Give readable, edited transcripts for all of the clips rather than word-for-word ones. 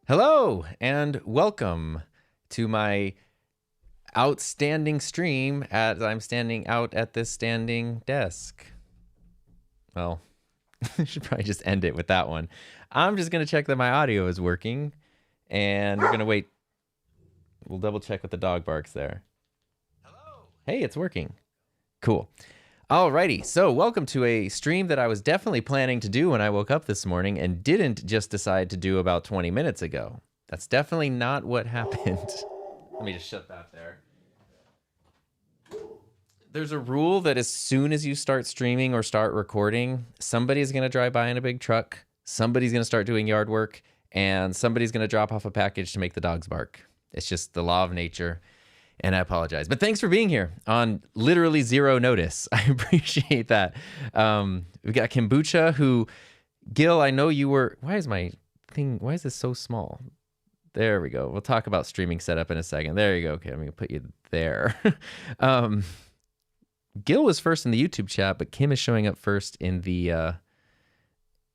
Hello and welcome to my outstanding stream as I'm standing out at this standing desk. Well, I should probably just end it with that one. I'm just going to check that my audio is working, and we're going to wait. We'll double check with the dog barks there. Hello. Hey, it's working. Cool. Alrighty, so welcome to a stream that I was definitely planning to do when I woke up this morning and didn't just decide to do about 20 minutes ago. That's definitely not what happened. Let me just shut that there. There's a rule that as soon as you start streaming or start recording, somebody's going to drive by in a big truck, somebody's going to start doing yard work, and somebody's going to drop off a package to make the dogs bark. It's just the law of nature. And I apologize. But thanks for being here on literally zero notice. I appreciate that. We got Kombucha who, Gil, I know you were, why is this so small? There we go. We'll talk about streaming setup in a second. There you go. Okay, I'm going to put you there. Gil was first in the YouTube chat, but Kim is showing up first in the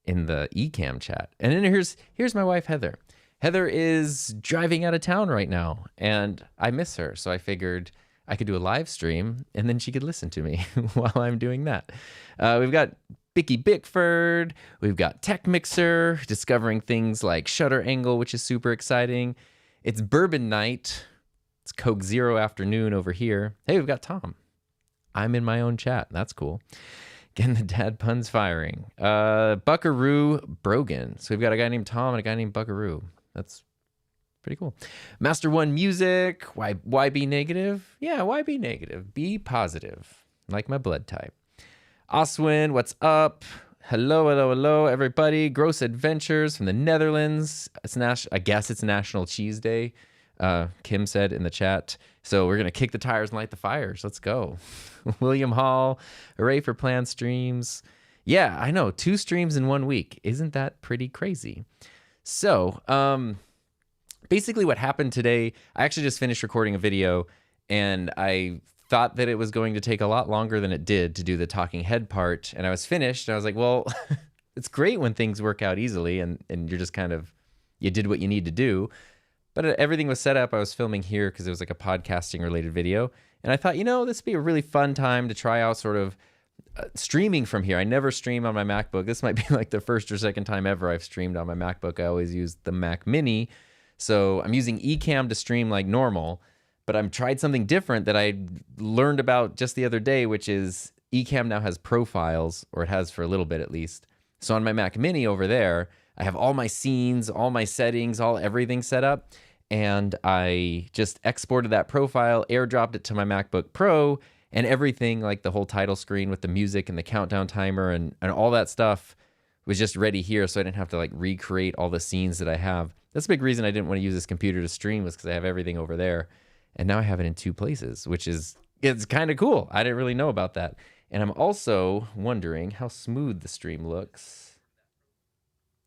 Ecam chat. And then here's my wife, Heather. Heather is driving out of town right now, and I miss her, so I figured I could do a live stream, and then she could listen to me while I'm doing that. We've got Bicky Bickford, we've got Tech Mixer, discovering things like shutter angle, which is super exciting. It's Bourbon Night. It's Coke Zero afternoon over here. Hey, we've got Tom. I'm in my own chat. That's cool. Getting the dad puns firing. Buckaroo Brogan. So we've got a guy named Tom and a guy named Buckaroo. That's pretty cool. Master One Music. Why be negative? Yeah, why be negative? Be positive, like my blood type. Oswin, what's up? Hello, everybody. Gross Adventures from the Netherlands. I guess it's National Cheese Day, Kim said in the chat. So we're going to kick the tires and light the fires. Let's go. William Hall, hooray for planned streams. Yeah, I know. 2 streams in 1 week. Isn't that pretty crazy? So, basically what happened today, I actually just finished recording a video, and I thought that it was going to take a lot longer than it did to do the talking head part, and I was finished, and I was like, well, it's great when things work out easily, and you're just kind of, you did what you need to do, but everything was set up. I was filming here because it was like a podcasting-related video, and I thought, this would be a really fun time to try out sort of streaming from here. I never stream on my MacBook. This might be like the first or second time ever I've streamed on my MacBook. I always use the Mac Mini. So I'm using Ecamm to stream like normal, but I've tried something different that I learned about just the other day, which is Ecamm now has profiles, or it has for a little bit at least. So on my Mac Mini over there, I have all my scenes, all my settings, everything set up. And I just exported that profile, airdropped it to my MacBook Pro, and everything, like the whole title screen with the music and the countdown timer and all that stuff was just ready here, so I didn't have to like recreate all the scenes that I have. That's a big reason I didn't want to use this computer to stream, was because I have everything over there. And now I have it in 2 places, it's kind of cool. I didn't really know about that. And I'm also wondering how smooth the stream looks.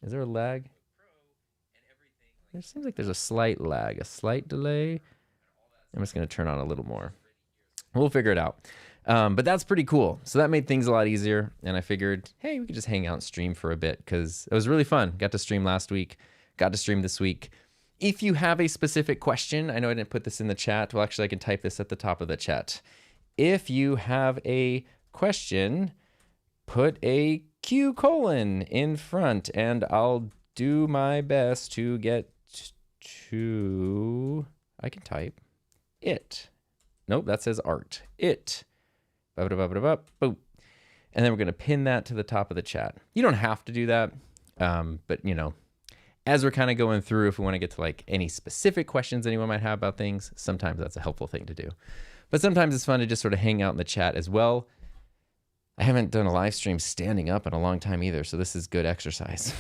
Is there a lag? There seems like there's a slight lag, a slight delay. I'm just going to turn on a little more. We'll figure it out. But that's pretty cool. So that made things a lot easier. And I figured, hey, we could just hang out and stream for a bit, because it was really fun. Got to stream last week. Got to stream this week. If you have a specific question, I know I didn't put this in the chat. Well, actually, I can type this at the top of the chat. If you have a question, put a Q: in front, and I'll do my best to get to... I can type it. Nope, that says art. It. Boom. And then we're going to pin that to the top of the chat. You don't have to do that, but as we're kind of going through, if we want to get to like any specific questions anyone might have about things, sometimes that's a helpful thing to do. But sometimes it's fun to just sort of hang out in the chat as well. I haven't done a live stream standing up in a long time either, so this is good exercise.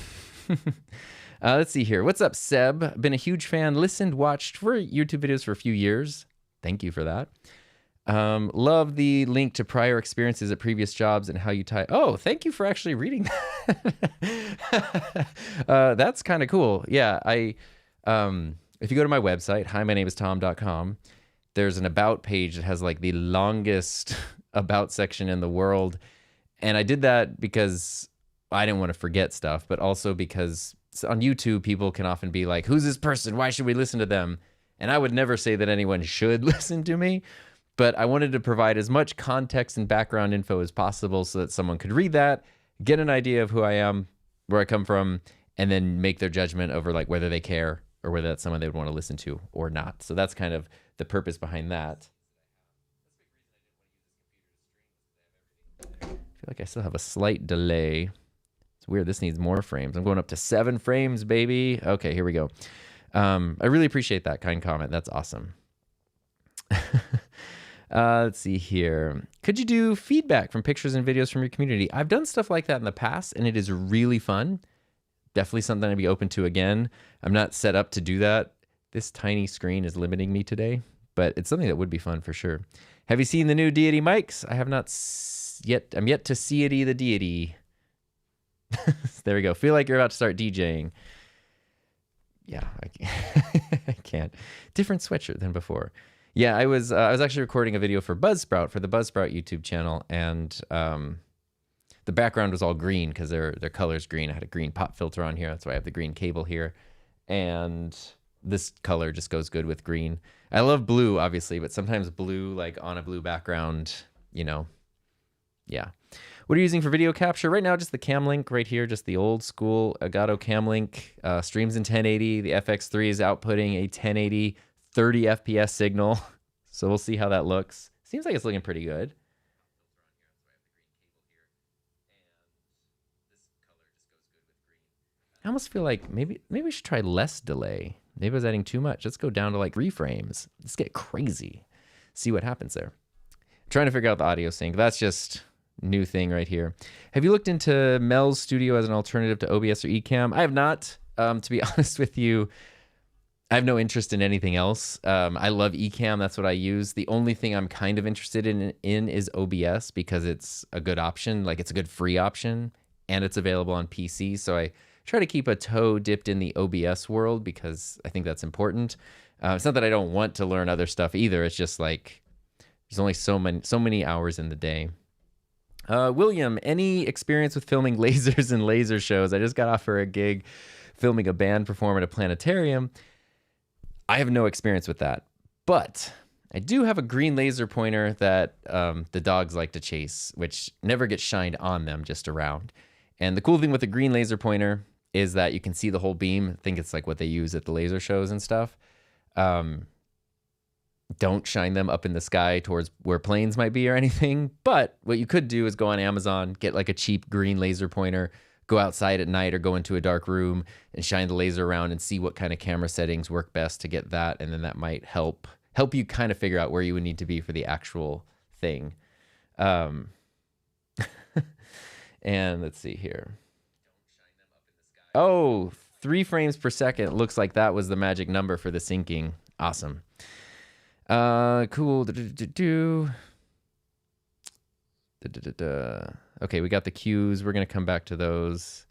Let's see here. What's up, Seb? Been a huge fan, listened, watched for YouTube videos for a few years. Thank you for that. Love the link to prior experiences at previous jobs and how you tie. Oh, thank you for actually reading that. That's kind of cool. Yeah, if you go to my website, hi, my name is tom.com, there's an about page that has like the longest about section in the world. And I did that because I didn't want to forget stuff, but also because on YouTube, people can often be like, who's this person? Why should we listen to them? And I would never say that anyone should listen to me, but I wanted to provide as much context and background info as possible so that someone could read that, get an idea of who I am, where I come from, and then make their judgment over like whether they care or whether that's someone they would want to listen to or not. So that's kind of the purpose behind that. I feel like I still have a slight delay. It's weird. This needs more frames. I'm going up to 7 frames, baby. Okay, here we go. I really appreciate that kind comment. That's awesome. Let's see here. Could you do feedback from pictures and videos from your community? I've done stuff like that in the past, and it is really fun. Definitely something I'd be open to again. I'm not set up to do that. This tiny screen is limiting me today, but it's something that would be fun for sure. Have you seen the new Deity mics? I have not yet. I'm yet to see it, the Deity. There we go. Feel like you're about to start DJing. Yeah, I can't. Different sweatshirt than before. Yeah, I was actually recording a video for Buzzsprout, for the Buzzsprout YouTube channel, and the background was all green because their color's green. I had a green pop filter on here. That's why I have the green cable here. And this color just goes good with green. I love blue, obviously, but sometimes blue, like on a blue background, you know, yeah. What are you using for video capture? Right now, just the Cam Link right here, just the old school Elgato Cam Link. Streams in 1080. The FX3 is outputting a 1080 30 FPS signal. So we'll see how that looks. Seems like it's looking pretty good. I almost feel like maybe we should try less delay. Maybe I was adding too much. Let's go down to like 3 frames. Let's get crazy. See what happens there. I'm trying to figure out the audio sync. That's just new thing right here. Have you looked into Mel's Studio as an alternative to OBS or Ecamm? I have not. To be honest with you, I have no interest in anything else. I love Ecamm. That's what I use. The only thing I'm kind of interested in is OBS because it's a good option. Like it's a good free option and it's available on PC. So I try to keep a toe dipped in the OBS world because I think that's important. It's not that I don't want to learn other stuff either. It's just like there's only so many hours in the day. William, any experience with filming lasers and laser shows? I just got off for a gig filming a band perform at a planetarium. I have no experience with that, but I do have a green laser pointer that the dogs like to chase, which never gets shined on them, just around. And the cool thing with the green laser pointer is that you can see the whole beam. I think it's like what they use at the laser shows and stuff. Don't shine them up in the sky towards where planes might be or anything. But what you could do is go on Amazon, get like a cheap green laser pointer, go outside at night or go into a dark room and shine the laser around and see what kind of camera settings work best to get that. And then that might help you kind of figure out where you would need to be for the actual thing. And let's see here. Oh, 3 frames per second. Looks like that was the magic number for the syncing. Awesome. Cool. Okay, we got the cues. We're gonna come back to those.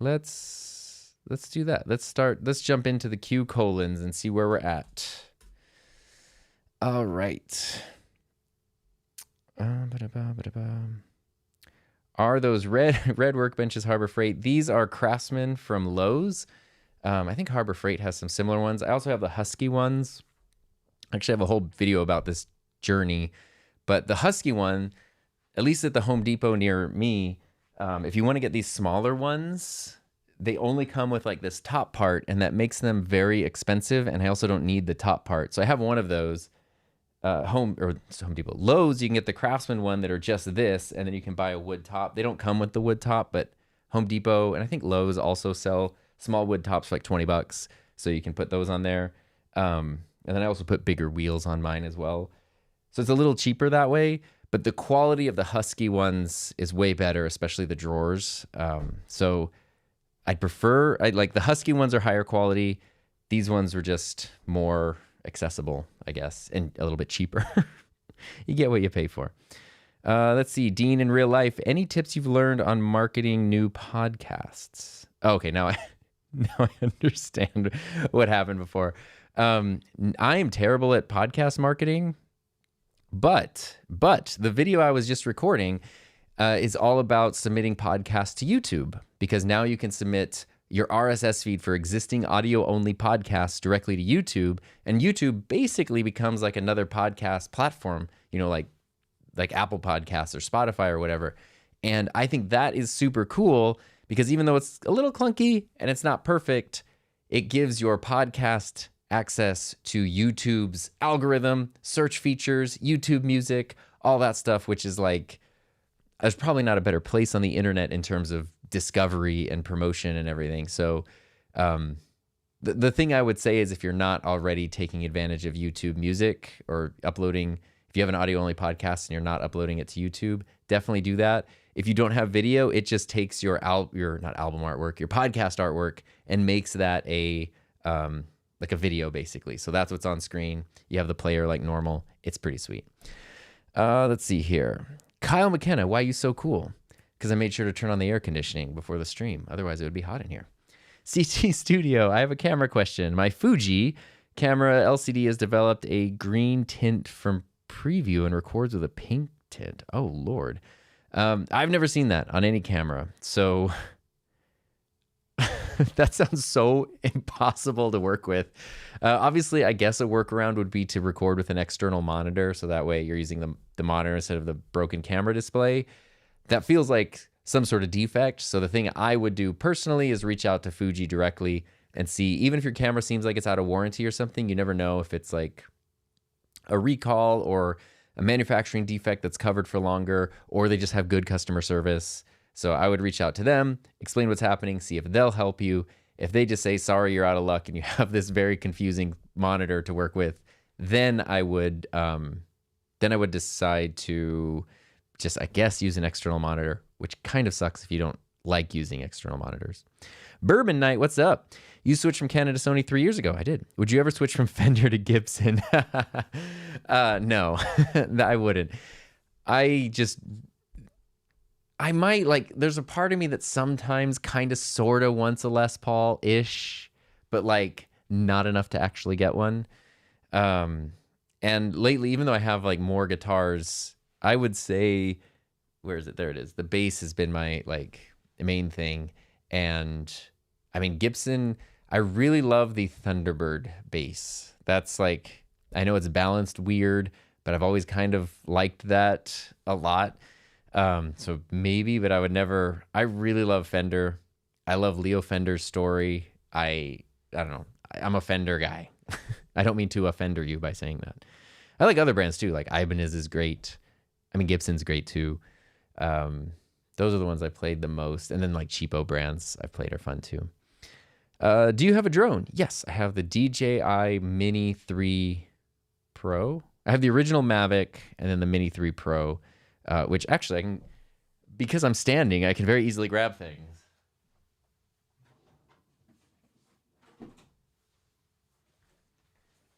Let's do that. Let's jump into the cue colons and see where we're at. All right. Are those red workbenches Harbor Freight? These are Craftsman from Lowe's. I think Harbor Freight has some similar ones. I also have the Husky ones. I actually have a whole video about this journey. But the Husky one, at least at the Home Depot near me, if you want to get these smaller ones, they only come with like this top part, and that makes them very expensive. And I also don't need the top part. So I have one of those. Home Depot. Lowe's, you can get the Craftsman one that are just this, and then you can buy a wood top. They don't come with the wood top, but Home Depot and I think Lowe's also sell small wood tops for like $20, so you can put those on there. And then I also put bigger wheels on mine as well. So it's a little cheaper that way, but the quality of the Husky ones is way better, especially the drawers. So like the Husky ones are higher quality. These ones were just more accessible, I guess, and a little bit cheaper. You get what you pay for. Let's see. Dean, in real life, any tips you've learned on marketing new podcasts? Oh, okay, now I understand what happened before. I am terrible at podcast marketing, but the video I was just recording is all about submitting podcasts to YouTube, because now you can submit your RSS feed for existing audio-only podcasts directly to YouTube, and YouTube basically becomes like another podcast platform, you know, like Apple Podcasts or Spotify or whatever. And I think that is super cool because even though it's a little clunky and it's not perfect, it gives your podcast access to YouTube's algorithm, search features, YouTube music, all that stuff, which is like, there's probably not a better place on the internet in terms of discovery and promotion and everything. So the thing I would say is if you're not already taking advantage of YouTube music or uploading, if you have an audio-only podcast and you're not uploading it to YouTube, definitely do that. If you don't have video, it just takes your not album artwork, your podcast artwork, and makes that a like a video basically. So that's what's on screen. You have the player like normal. It's pretty sweet. Let's see here. Kyle McKenna, why are you so cool? Because I made sure to turn on the air conditioning before the stream. Otherwise, it would be hot in here. CT Studio, I have a camera question. My Fuji camera LCD has developed a green tint from preview and records with a pink tint. Oh, Lord. I've never seen that on any camera. So that sounds so impossible to work with. Obviously, I guess a workaround would be to record with an external monitor. So that way you're using the monitor instead of the broken camera display. That feels like some sort of defect. So the thing I would do personally is reach out to Fuji directly and see, even if your camera seems like it's out of warranty or something, you never know if it's like a recall or a manufacturing defect that's covered for longer, or they just have good customer service. So I would reach out to them, explain what's happening, see if they'll help you. If they just say, sorry, you're out of luck and you have this very confusing monitor to work with, then I would decide to just, I guess, use an external monitor, which kind of sucks if you don't like using external monitors. Bourbon Night, what's up? You switched from Canon to Sony 3 years ago. I did. Would you ever switch from Fender to Gibson? No, I wouldn't. I might, like, there's a part of me that sometimes kind of sort of wants a Les Paul-ish, but like not enough to actually get one. And lately, even though I have like more guitars, I would say, where is it? There it is. The bass has been my like main thing. And I mean, Gibson, I really love the Thunderbird bass. That's like, I know it's balanced weird, but I've always kind of liked that a lot. So maybe, but I would never, I really love Fender. I love Leo Fender's story. I don't know. I'm a Fender guy. I don't mean to offend you by saying that. I like other brands too. Like Ibanez is great. I mean, Gibson's great too. Those are the ones I played the most. And then like cheapo brands I've played are fun too. Do you have a drone? Yes, I have the DJI Mini 3 Pro. I have the original Mavic and then the Mini 3 Pro, which actually I can, because I'm standing, I can very easily grab things.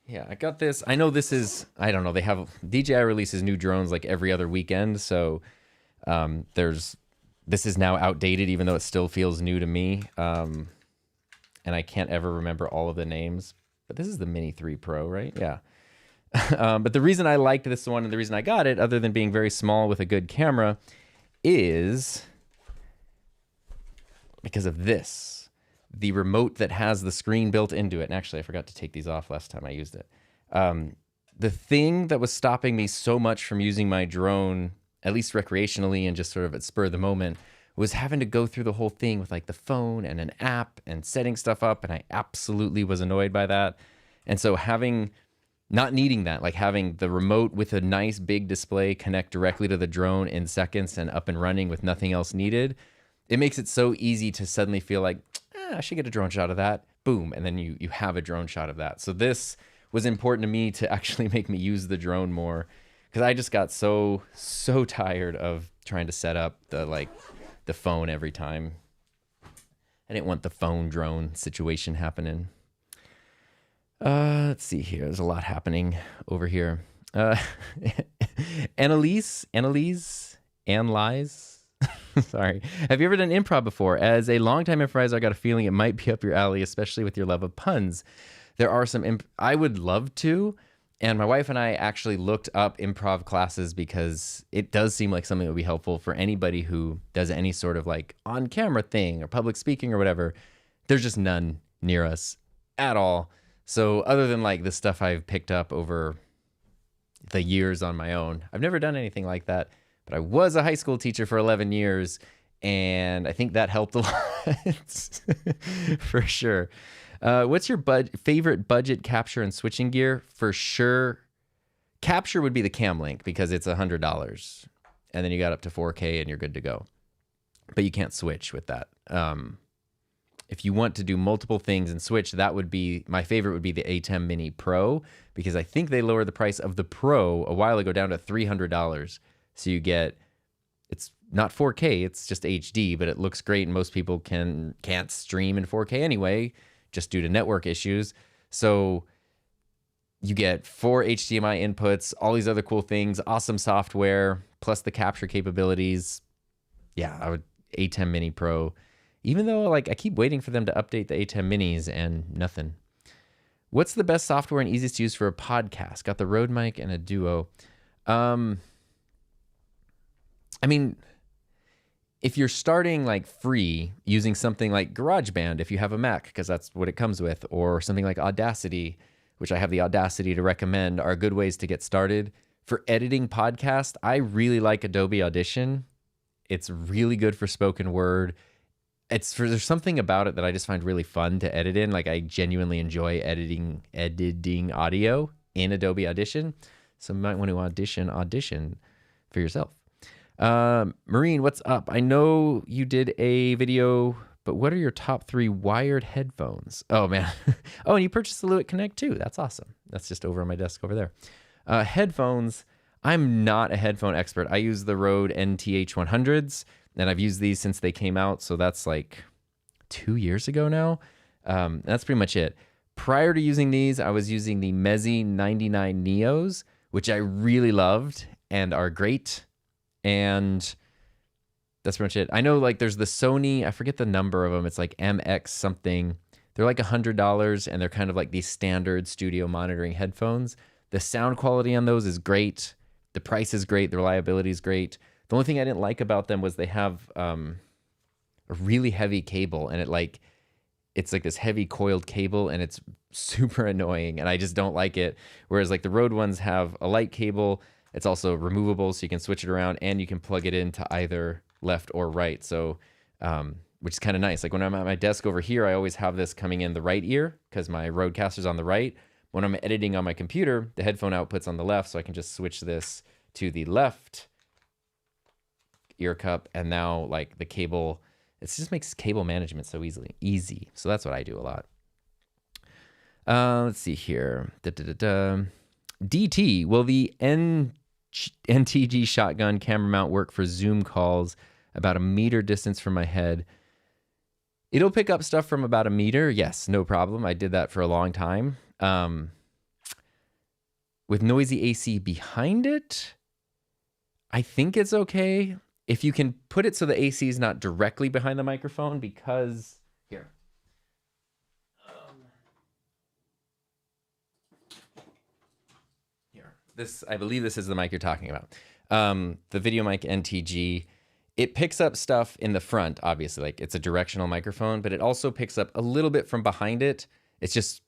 Yeah, I got this. I know this is, I don't know, they have, DJI releases new drones like every other weekend, so this is now outdated even though it still feels new to me. And I can't ever remember all of the names, but this is the Mini 3 Pro, right? Yeah. But the reason I liked this one and the reason I got it, other than being very small with a good camera, is because of this. The remote that has the screen built into it. And actually, I forgot to take these off last time I used it. The thing that was stopping me so much from using my drone, at least recreationally and just sort of at spur of the moment, was having to go through the whole thing with like the phone and an app and setting stuff up. And I absolutely was annoyed by that. And so not needing that, like having the remote with a nice big display connect directly to the drone in seconds and up and running with nothing else needed, it makes it so easy to suddenly feel like, I should get a drone shot of that. Boom. And then you have a drone shot of that. So this was important to me to actually make me use the drone more, because I just got so tired of trying to set up the phone every time. I didn't want the phone drone situation happening. Let's see here. There's a lot happening over here. Annalise, sorry. Have you ever done improv before? As a longtime improviser, I got a feeling it might be up your alley, especially with your love of puns. There are some, I would love to. And my wife and I actually looked up improv classes because it does seem like something that would be helpful for anybody who does any sort of like on camera thing or public speaking or whatever, There's just none near us at all. So other than like the stuff I've picked up over the years on my own, I've never done anything like that. But I was a high school teacher for 11 years, and I think that helped a lot for sure. What's your favorite budget capture and switching gear? For sure, capture would be the Cam Link because it's $100, and then you got up to 4K and you're good to go. But you can't switch with that. If you want to do multiple things and switch, that would be, my favorite would be the ATEM Mini Pro, because I think they lowered the price of the Pro a while ago down to $300. So you get, it's not 4K, it's just HD, but it looks great, and most people can't stream in 4K anyway, just due to network issues. So you get 4 HDMI inputs, all these other cool things, awesome software, plus the capture capabilities. Yeah, I would ATEM Mini Pro. Even though like I keep waiting for them to update the ATEM Minis and nothing. What's the best software and easiest to use for a podcast? Got the Rode mic and a Duo. I mean, if you're starting like free using something like GarageBand, if you have a Mac, because that's what it comes with, or something like Audacity, which I have the audacity to recommend, are good ways to get started. For editing podcast, I really like Adobe Audition. It's really good for spoken word. There's something about it that I just find really fun to edit in. Like I genuinely enjoy editing audio in Adobe Audition. So you might want to audition for yourself. Marine, what's up? I know you did a video, but what are your top 3 wired headphones? Oh man. Oh, and you purchased the Lewitt Connect too. That's awesome. That's just over on my desk over there. Headphones. I'm not a headphone expert. I use the Rode NTH100s, and I've used these since they came out. So that's like 2 years ago now. That's pretty much it. Prior to using these, I was using the Mezi 99 Neos, which I really loved and are great. And that's pretty much it. I know like there's the Sony, I forget the number of them. It's like MX something. They're like $100, and they're kind of like these standard studio monitoring headphones. The sound quality on those is great. The price is great. The reliability is great. The only thing I didn't like about them was they have a really heavy cable, and it's like this heavy coiled cable, and it's super annoying, and I just don't like it. Whereas like the Rode ones have a light cable. It's also removable, so you can switch it around, and you can plug it into either left or right. So, which is kind of nice. Like when I'm at my desk over here, I always have this coming in the right ear because my Rodecaster's on the right. When I'm editing on my computer, the headphone output's on the left, so I can just switch this to the left ear cup, and now like the cable, it just makes cable management so easy. So that's what I do a lot. Let's see here. DT, will the NTG shotgun camera mount work for Zoom calls about a meter distance from my head? It'll pick up stuff from about a meter. Yes, no problem. I did that for a long time. With noisy AC behind it, I think it's okay. If you can put it so the AC is not directly behind the microphone, because here. I believe this is the mic you're talking about. The Video Mic NTG, it picks up stuff in the front, obviously, like it's a directional microphone, but it also picks up a little bit from behind it. It's just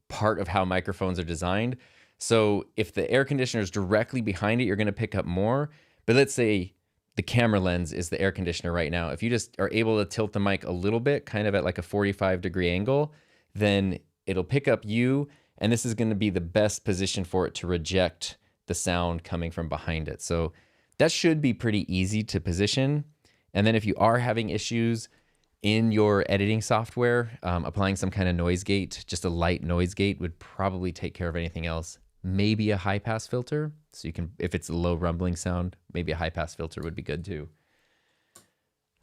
part of how microphones are designed. So if the air conditioner is directly behind it, you're going to pick up more. But let's say the camera lens is the air conditioner right now. If you just are able to tilt the mic a little bit, kind of at like a 45-degree angle, then it'll pick up you, and this is going to be the best position for it to reject the sound coming from behind it. So that should be pretty easy to position. And then if you are having issues in your editing software, applying some kind of noise gate, just a light noise gate would probably take care of anything else. Maybe a high pass filter. So you can, if it's a low rumbling sound, maybe a high pass filter would be good too.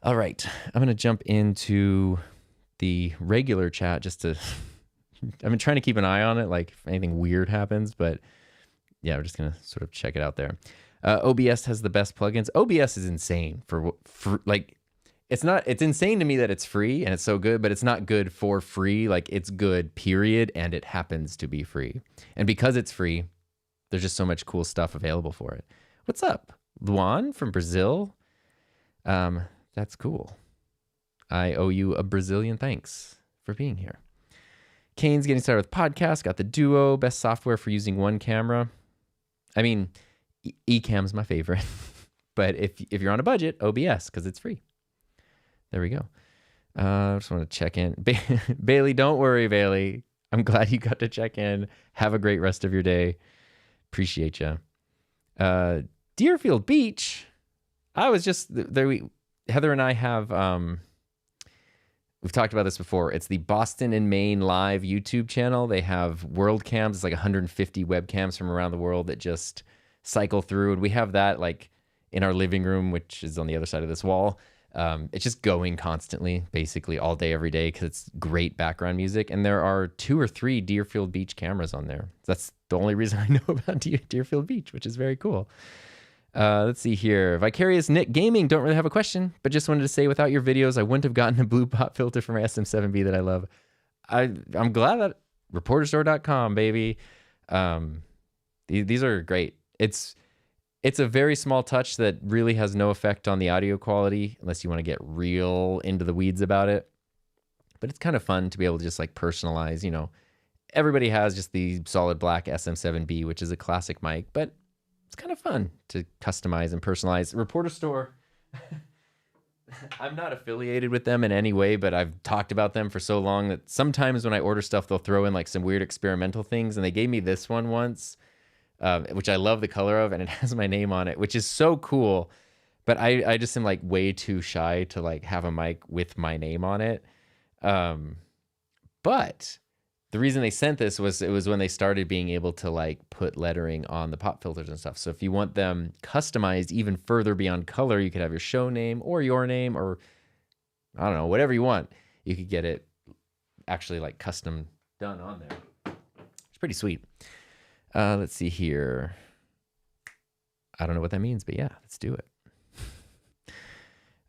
All right, I'm gonna jump into the regular chat just to, I've been trying to keep an eye on it, like if anything weird happens, but yeah, we're just gonna sort of check it out there. OBS has the best plugins. OBS is insane for like, it's insane to me that it's free and it's so good, but it's not good for free. Like it's good, period. And it happens to be free. And because it's free, there's just so much cool stuff available for it. What's up? Luan from Brazil. That's cool. I owe you a Brazilian thanks for being here. Kane's getting started with podcasts, got the Duo, best software for using one camera. I mean, Ecam's my favorite. But if you're on a budget, OBS, because it's free. There we go. I just want to check in. Bailey, don't worry, Bailey. I'm glad you got to check in. Have a great rest of your day. Appreciate you. Deerfield Beach. I was just there. Heather and I have, we've talked about this before. It's the Boston and Maine live YouTube channel. They have world cams. It's like 150 webcams from around the world that just cycle through. And we have that like in our living room, which is on the other side of this wall. It's just going constantly, basically all day, every day, because it's great background music. And there are 2 or 3 Deerfield Beach cameras on there. That's the only reason I know about Deerfield Beach, which is very cool. Let's see here. Vicarious Nick Gaming, don't really have a question, but just wanted to say without your videos, I wouldn't have gotten a blue pop filter for my SM7B that I love. I'm glad that reporterstore.com, baby. These are great. It's a very small touch that really has no effect on the audio quality unless you want to get real into the weeds about it. But it's kind of fun to be able to just like personalize, you know. Everybody has just the solid black SM7B, which is a classic mic, but it's kind of fun to customize and personalize. Reporter Store, I'm not affiliated with them in any way, but I've talked about them for so long that sometimes when I order stuff, they'll throw in like some weird experimental things. And they gave me this one once, which I love the color of, and it has my name on it, which is so cool. But I just am like way too shy to like have a mic with my name on it. But the reason they sent this was it was when they started being able to like put lettering on the pop filters and stuff. So if you want them customized even further beyond color, you could have your show name or your name or I don't know, whatever you want. You could get it actually like custom done on there. It's pretty sweet. Let's see here. I don't know what that means, but yeah, let's do it.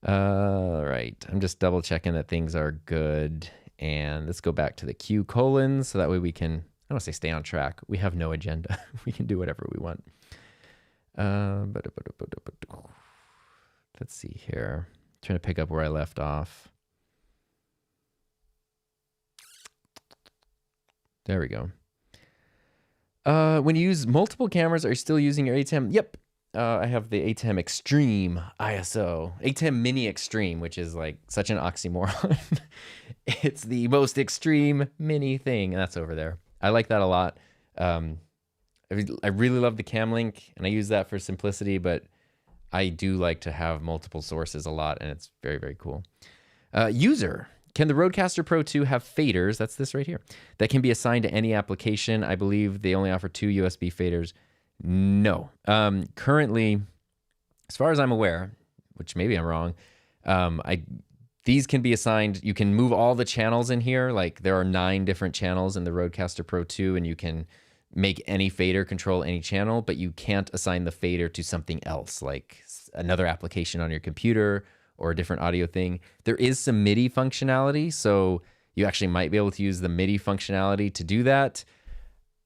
All right. I'm just double checking that things are good. And let's go back to the Q colons so that way we can, I don't want to say stay on track. We have no agenda. We can do whatever we want. Let's see here. Trying to pick up where I left off. There we go. When you use multiple cameras, are you still using your ATEM? Yep. I have the ATEM Extreme ISO. ATEM Mini Extreme, which is like such an oxymoron. It's the most extreme mini thing, and that's over there. I like that a lot. I really love the Cam Link, and I use that for simplicity, but I do like to have multiple sources a lot, and it's very, very cool. User. Can the Rodecaster Pro 2 have faders? That's this right here. That can be assigned to any application. I believe they only offer 2 USB faders. No. Currently, as far as I'm aware, which maybe I'm wrong, these can be assigned. You can move all the channels in here. Like there are 9 different channels in the Rodecaster Pro 2, and you can make any fader control any channel, but you can't assign the fader to something else, like another application on your computer or a different audio thing. There is some MIDI functionality, so you actually might be able to use the MIDI functionality to do that.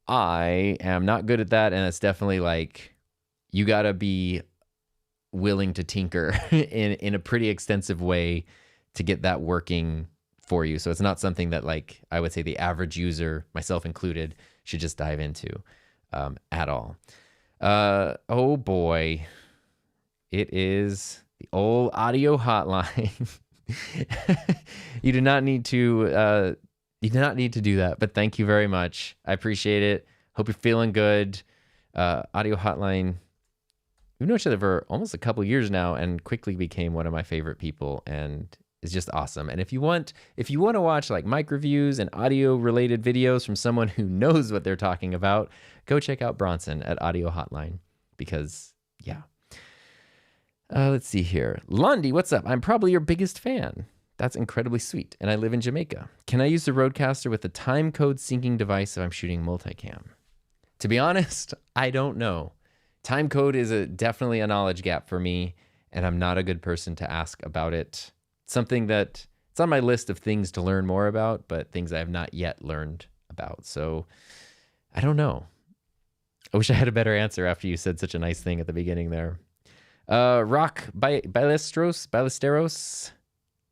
I am not good at that, and it's definitely like you gotta be willing to tinker in a pretty extensive way to get that working for you. So it's not something that like I would say the average user, myself included, should just dive into at all. Oh boy, it is the old audio hotline. You do not need to. You do not need to do that, but thank you very much. I appreciate it. Hope you're feeling good. Audio hotline. We've known each other for almost a couple years now, and quickly became one of my favorite people, and is just awesome. And if you want to watch like mic reviews and audio related videos from someone who knows what they're talking about, go check out Bronson at Audio Hotline, because yeah. Let's see here. Lundy, what's up? I'm probably your biggest fan. That's incredibly sweet. And I live in Jamaica. Can I use the Rodecaster with the time code syncing device if I'm shooting multicam? To be honest, I don't know. Time code is definitely a knowledge gap for me, and I'm not a good person to ask about it. Something that it's on my list of things to learn more about, but things I have not yet learned about. So I don't know. I wish I had a better answer after you said such a nice thing at the beginning there. Rock Ballesteros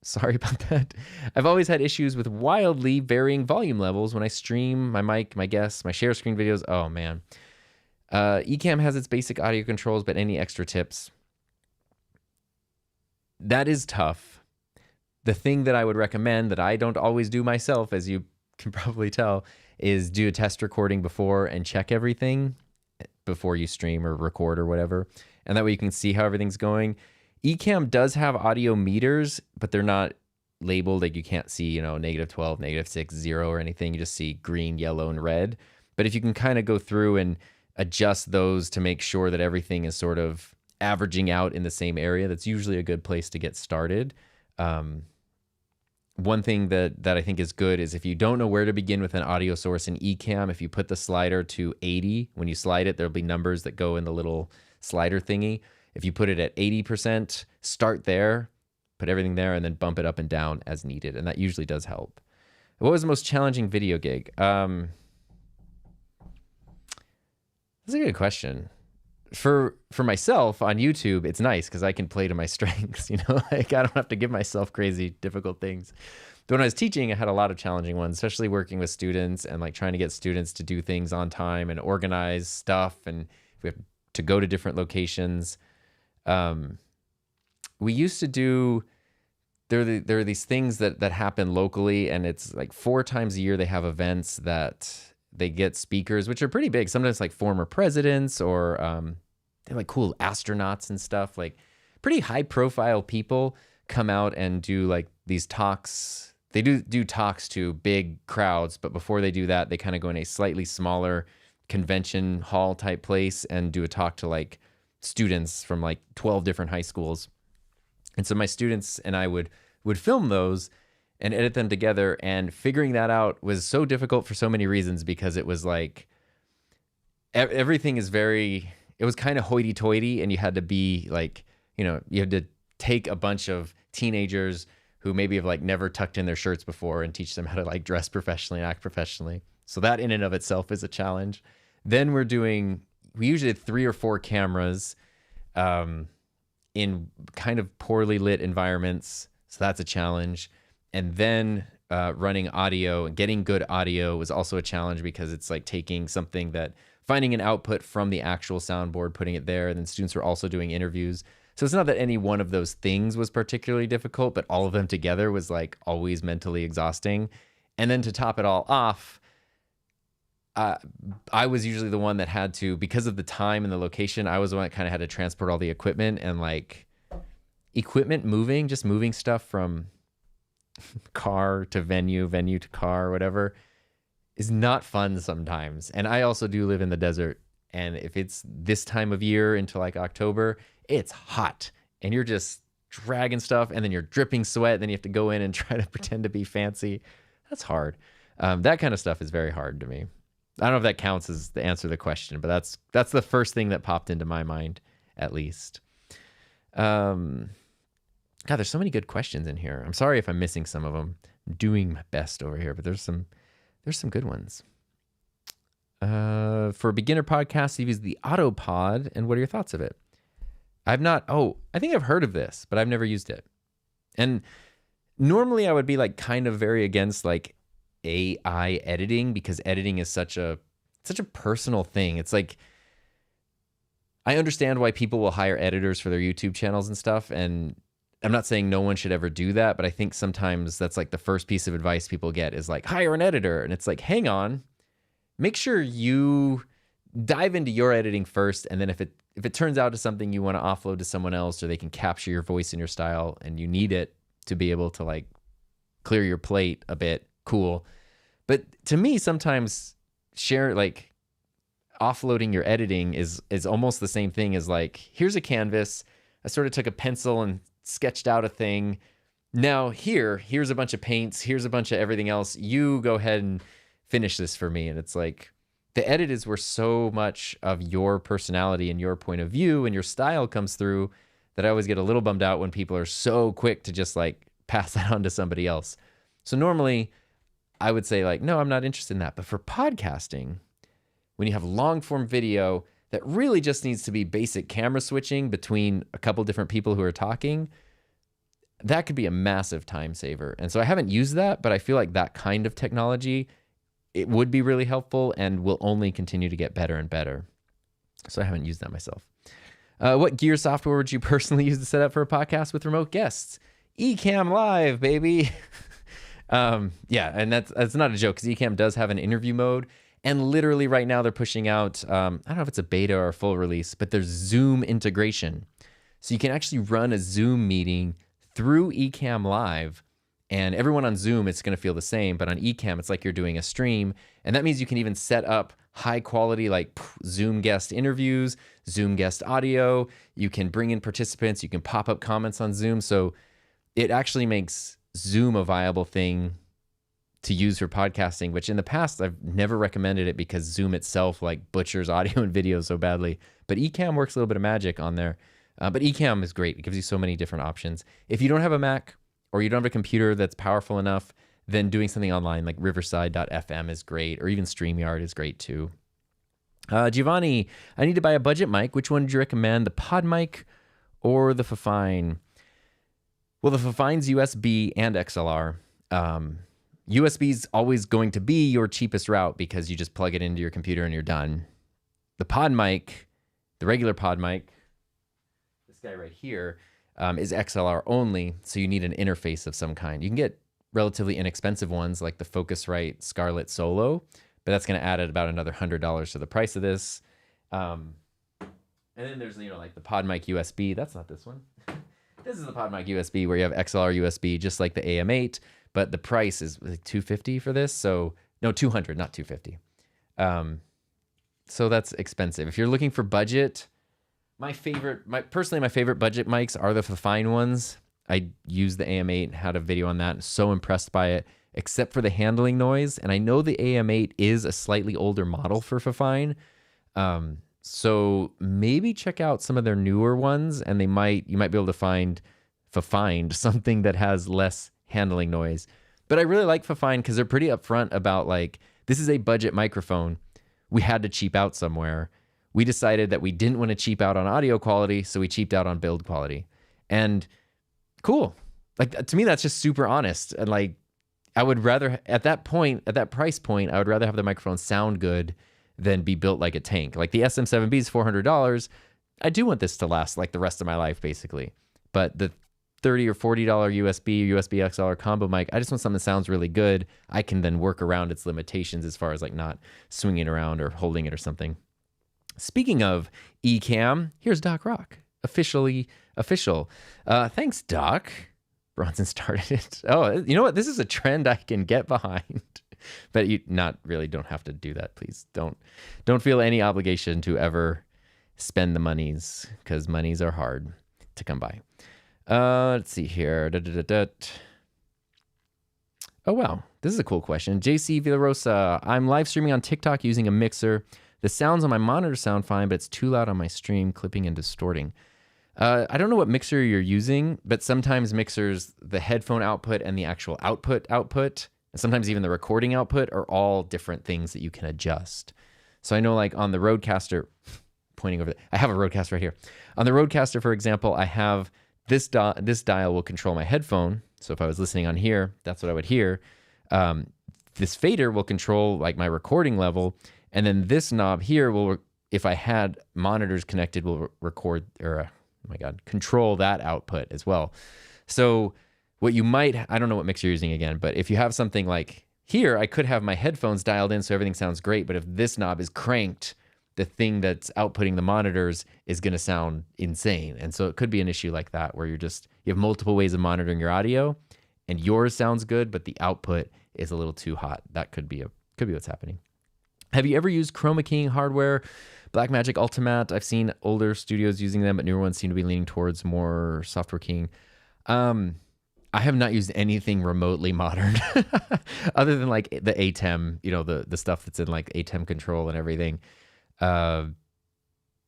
Sorry about that. I've always had issues with wildly varying volume levels when I stream my mic, my guests, my share screen videos. Oh, man. Ecamm has its basic audio controls, but any extra tips? That is tough. The thing that I would recommend that I don't always do myself, as you can probably tell, is do a test recording before and check everything before you stream or record or whatever. And that way you can see how everything's going. Ecamm does have audio meters, but they're not labeled. Like you can't see, you know, -12, -6, 0 or anything. You just see green, yellow, and red. But if you can kind of go through and adjust those to make sure that everything is sort of averaging out in the same area, that's usually a good place to get started. One thing that I think is good is if you don't know where to begin with an audio source in Ecamm, if you put the slider to 80, when you slide it, there'll be numbers that go in the little slider thingy. If you put it at 80%, start there, put everything there, and then bump it up and down as needed. And that usually does help. What was the most challenging video gig? That's a good question. For myself on YouTube, it's nice because I can play to my strengths, you know, like I don't have to give myself crazy difficult things. But when I was teaching, I had a lot of challenging ones, especially working with students and like trying to get students to do things on time and organize stuff. And we have to go to different locations. We used to do, there are these things that happen locally, and it's like 4 times a year they have events that they get speakers, which are pretty big. Sometimes like former presidents or they're like cool astronauts and stuff. Like pretty high profile people come out and do like these talks. They do talks to big crowds, but before they do that, they kind of go in a slightly smaller convention hall type place and do a talk to like students from like 12 different high schools. And so my students and I would film those and edit them together, and figuring that out was so difficult for so many reasons, because it was like everything is very, it was kind of hoity-toity, and you had to be like, you know, you had to take a bunch of teenagers who maybe have like never tucked in their shirts before and teach them how to like dress professionally and act professionally. So that in and of itself is a challenge. Then we usually had 3 or 4 cameras in kind of poorly lit environments. So that's a challenge. And then running audio and getting good audio was also a challenge, because it's like taking something finding an output from the actual soundboard, putting it there. And then students were also doing interviews. So it's not that any one of those things was particularly difficult, but all of them together was like always mentally exhausting. And then to top it all off, I was usually the one that had to, because of the time and the location, I was the one that kind of had to transport all the equipment, and like equipment moving, just moving stuff from car to venue to car, whatever, is not fun sometimes. And I also do live in the desert, and if it's this time of year into like October, it's hot and you're just dragging stuff, and then you're dripping sweat, and then you have to go in and try to pretend to be fancy. That's hard. That kind of stuff is very hard to me. I don't know if that counts as the answer to the question, but that's the first thing that popped into my mind, at least. God, there's so many good questions in here. I'm sorry if I'm missing some of them. I'm doing my best over here, but there's some good ones. For a beginner podcast, you've used the Autopod, and what are your thoughts of it? I think I've heard of this, but I've never used it. And normally I would be like kind of very against like AI editing, because editing is such a personal thing. It's like, I understand why people will hire editors for their YouTube channels and stuff, and I'm not saying no one should ever do that, but I think sometimes that's like the first piece of advice people get is like, hire an editor. And it's like, hang on, make sure you dive into your editing first. And then if it turns out to something you want to offload to someone else, or they can capture your voice and your style, and you need it to be able to like clear your plate a bit, cool. But to me, sometimes offloading your editing is almost the same thing as like, here's a canvas. I sort of took a pencil and sketched out a thing. Now here's a bunch of paints. Here's a bunch of everything else. You go ahead and finish this for me. And it's like, the edit is where so much of your personality and your point of view and your style comes through, that I always get a little bummed out when people are so quick to just like pass that on to somebody else. So normally I would say like, no, I'm not interested in that. But for podcasting, when you have long form video that really just needs to be basic camera switching between a couple different people who are talking, that could be a massive time saver. And so I haven't used that, but I feel like that kind of technology, it would be really helpful and will only continue to get better and better. So I haven't used that myself. What gear software would you personally use to set up for a podcast with remote guests? Ecamm Live, baby. Yeah, and that's not a joke, because Ecamm does have an interview mode. And literally right now they're pushing out, I don't know if it's a beta or a full release, but there's Zoom integration. So you can actually run a Zoom meeting through Ecamm Live, and everyone on Zoom, it's going to feel the same, but on Ecamm, it's like you're doing a stream. And that means you can even set up high quality, like Zoom guest interviews, Zoom guest audio. You can bring in participants. You can pop up comments on Zoom. So it actually makes Zoom a viable thing to use for podcasting, which in the past, I've never recommended it because Zoom itself like butchers audio and video so badly. But Ecamm works a little bit of magic on there. But Ecamm is great. It gives you so many different options. If you don't have a Mac or you don't have a computer that's powerful enough, then doing something online like riverside.fm is great, or even StreamYard is great too. Giovanni, I need to buy a budget mic. Which one would you recommend, the Pod mic or the Fifine? Well, the Fifine's USB and XLR. USB is always going to be your cheapest route because you just plug it into your computer and you're done. The Pod mic, the regular Pod mic, this guy right here, is XLR only, so you need an interface of some kind. You can get relatively inexpensive ones like the Focusrite Scarlett Solo, but that's going to add about another $100 to the price of this. And then there's, like the Pod mic USB. That's not this one. This is the Pod mic USB where you have XLR USB, just like the AM8, but the price is like $250 for this. So no, $200, not $250. So that's expensive. If you're looking for budget, personally, my favorite budget mics are the Fifine ones. I used the AM8 and had a video on that. I'm so impressed by it, except for the handling noise. And I know the AM8 is a slightly older model for Fifine. So maybe check out some of their newer ones, and you might be able to find something that has less handling noise. But I really like Fifine because they're pretty upfront about like, this is a budget microphone. We had to cheap out somewhere. We decided that we didn't want to cheap out on audio quality, so we cheaped out on build quality. And cool. Like, to me, that's just super honest. And like, I would rather, at that price point, I would rather have the microphone sound good than be built like a tank. Like the SM7B is $400. I do want this to last like the rest of my life, basically. But the $30 or $40 USB XLR combo mic, I just want something that sounds really good. I can then work around its limitations as far as like not swinging it around or holding it or something. Speaking of Ecamm, here's Doc Rock, official. Thanks, Doc. Bronson started it. Oh, you know what? This is a trend I can get behind. But you don't have to do that, please. Don't feel any obligation to ever spend the monies, because monies are hard to come by. Let's see here. Oh, wow. This is a cool question. JC Villarosa, I'm live streaming on TikTok using a mixer. The sounds on my monitor sound fine, but it's too loud on my stream, clipping and distorting. I don't know what mixer you're using, but sometimes mixers, the headphone output and the actual output, and sometimes even the recording output are all different things that you can adjust. So I know like on the Rodecaster, pointing over there, I have a Rodecaster right here. On the Rodecaster, for example, I have this dial will control my headphone. So if I was listening on here, that's what I would hear. This fader will control like my recording level. And then this knob here will, if I had monitors connected, will record, or control that output as well. So what you might, I don't know what mix you're using again, but if you have something like here, I could have my headphones dialed in so everything sounds great. But if this knob is cranked, the thing that's outputting the monitors is going to sound insane. And so it could be an issue like that where you have multiple ways of monitoring your audio and yours sounds good, but the output is a little too hot. That could be what's happening. Have you ever used chroma keying hardware? Blackmagic Ultimate, I've seen older studios using them, but newer ones seem to be leaning towards more software keying. I have not used anything remotely modern other than like the ATEM, the stuff that's in like ATEM control and everything. When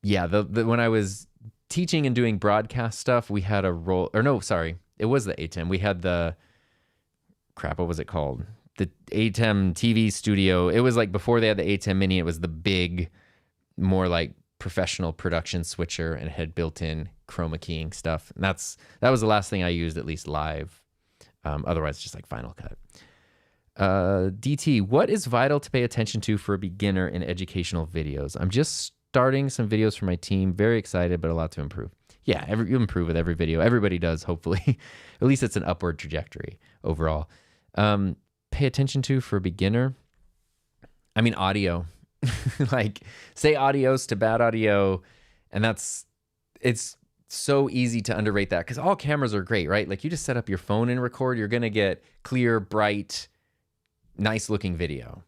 I was teaching and doing broadcast stuff, we had it was the ATEM. We had what was it called? The ATEM TV studio. It was like before they had the ATEM Mini, it was the big, more like professional production switcher, and it had built-in chroma keying stuff. And that was the last thing I used, at least live. Otherwise, just like Final Cut. DT, what is vital to pay attention to for a beginner in educational videos? I'm just starting some videos for my team. Very excited, but a lot to improve. Yeah, you improve with every video. Everybody does, hopefully. At least it's an upward trajectory overall. Pay attention to for a beginner. I mean, audio. Like, say adios to bad audio. And it's so easy to underrate that because all cameras are great, right? Like, you just set up your phone and record. You're going to get clear, bright, nice looking video.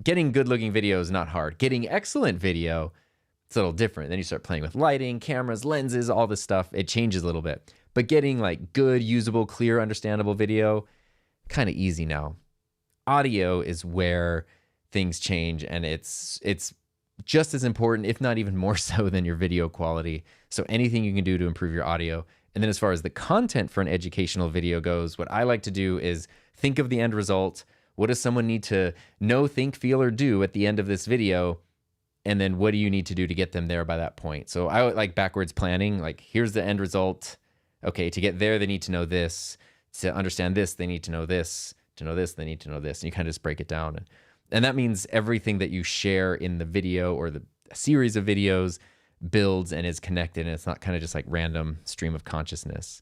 Getting good looking video is not hard. Getting excellent video, it's a little different. Then you start playing with lighting, cameras, lenses, all this stuff. It changes a little bit. But getting like good, usable, clear, understandable video, kind of easy now. Audio is where things change, and it's just as important, if not even more so, than your video quality. So anything you can do to improve your audio. And then as far as the content for an educational video goes, what I like to do is think of the end result. What does someone need to know, think, feel, or do at the end of this video? And then what do you need to do to get them there by that point? So I would like backwards planning. Like, here's the end result. Okay, to get there, they need to know this. To understand this, they need to know this. To know this, they need to know this. And you kind of just break it down. And that means everything that you share in the video or the series of videos builds and is connected. And it's not kind of just like random stream of consciousness.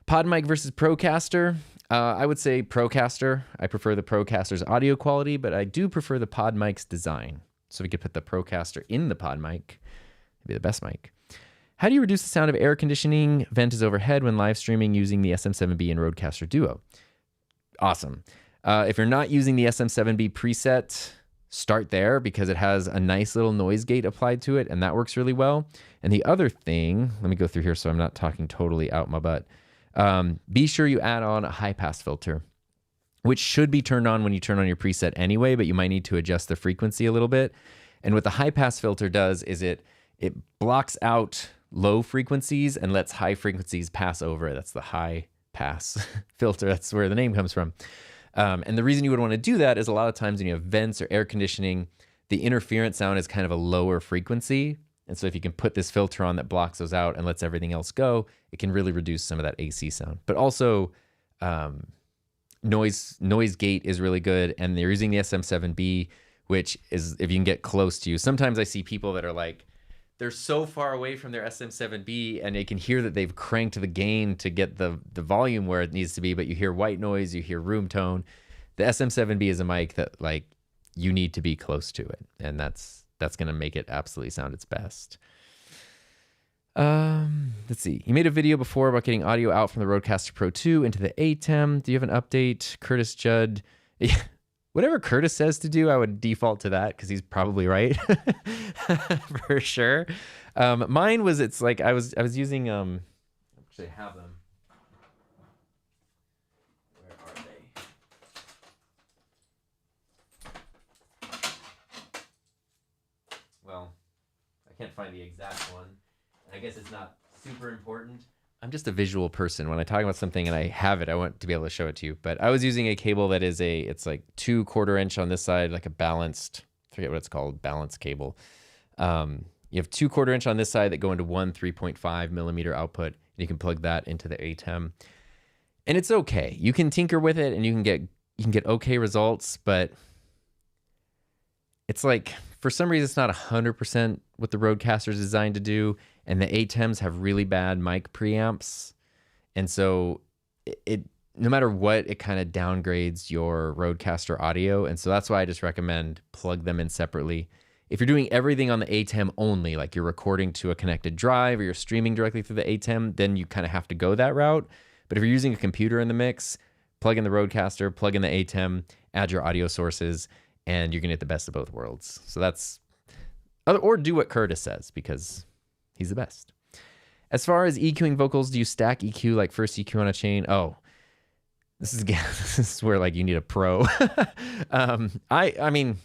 Pod mic versus Procaster. I would say Procaster. I prefer the Procaster's audio quality, but I do prefer the Pod mic's design. So we could put the Procaster in the Pod mic. It'd be the best mic. How do you reduce the sound of air conditioning? Vent is overhead when live streaming using the SM7B and Rodecaster Duo. Awesome. If you're not using the SM7B preset, start there because it has a nice little noise gate applied to it, and that works really well. And the other thing, let me go through here so I'm not talking totally out my butt. Be sure you add on a high pass filter, which should be turned on when you turn on your preset anyway, but you might need to adjust the frequency a little bit. And what the high pass filter does is it blocks out low frequencies and lets high frequencies pass over it. That's the high pass filter. That's where the name comes from. And the reason you would want to do that is a lot of times when you have vents or air conditioning, the interference sound is kind of a lower frequency. And so if you can put this filter on that blocks those out and lets everything else go, it can really reduce some of that AC sound. But also, noise gate is really good. And they're using the SM7B, which is, if you can get close to you. Sometimes I see people that are like, they're so far away from their SM7B and they can hear that they've cranked the gain to get the volume where it needs to be, but you hear white noise, you hear room tone. The SM7B is a mic that like you need to be close to it. And that's going to make it absolutely sound its best. Let's see. You made a video before about getting audio out from the Rodecaster Pro 2 into the ATEM. Do you have an update? Curtis Judd. Whatever Curtis says to do, I would default to that because he's probably right for sure. Mine was, it's like I was using actually I have them. Where are they? Well, I can't find the exact one. I guess it's not super important. I'm just a visual person. When I talk about something and I have it, I want to be able to show it to you. But I was using a cable that is it's like 2 1/4 inch on this side, like a balanced, I forget what it's called, balanced cable. You have 2 1/4 inch on this side that go into one 3.5 millimeter output. And you can plug that into the ATEM. And it's okay. You can tinker with it and you can get okay results, but it's like, for some reason, it's not 100% what the Rodecaster is designed to do. And the ATEMs have really bad mic preamps. And so it no matter what, it kind of downgrades your Rodecaster audio. And so that's why I just recommend plug them in separately. If you're doing everything on the ATEM only, like you're recording to a connected drive or you're streaming directly through the ATEM, then you kind of have to go that route. But if you're using a computer in the mix, plug in the Rodecaster, plug in the ATEM, add your audio sources, and you're going to get the best of both worlds. So that's, or do what Curtis says, because he's the best. As far as EQing vocals, do you stack EQ like first EQ on a chain? Oh, this is where like you need a pro. I mean,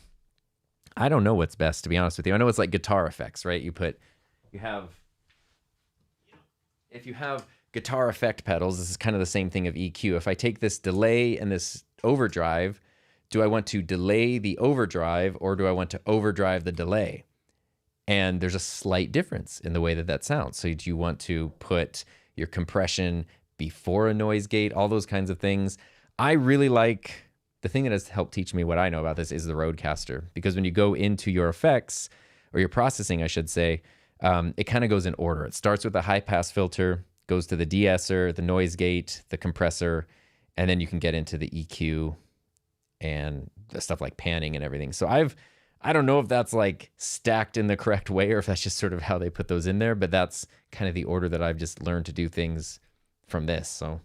I don't know what's best, to be honest with you. I know it's like guitar effects, right? If you have guitar effect pedals, this is kind of the same thing of EQ. If I take this delay and this overdrive, do I want to delay the overdrive or do I want to overdrive the delay? And there's a slight difference in the way that that sounds. So do you want to put your compression before a noise gate, all those kinds of things. I really like, the thing that has helped teach me what I know about this is the Rodecaster, because when you go into your effects, or your processing, I should say, it kind of goes in order. It starts with a high pass filter, goes to the de-esser, the noise gate, the compressor, and then you can get into the EQ and the stuff like panning and everything. So I don't know if that's like stacked in the correct way or if that's just sort of how they put those in there, but that's kind of the order that I've just learned to do things from this. So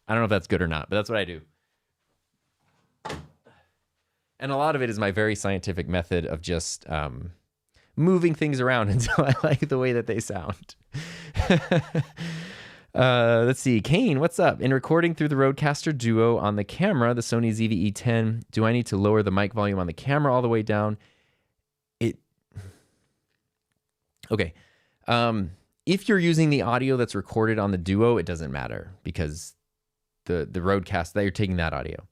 I don't know if that's good or not, but that's what I do. And a lot of it is my very scientific method of just moving things around until I like the way that they sound. Let's see. Kane, what's up? In recording through the Rodecaster Duo on the camera, the Sony ZV-E10, do I need to lower the mic volume on the camera all the way down? Okay. If you're using the audio that's recorded on the Duo, it doesn't matter because the Rodecaster, that you're taking that audio.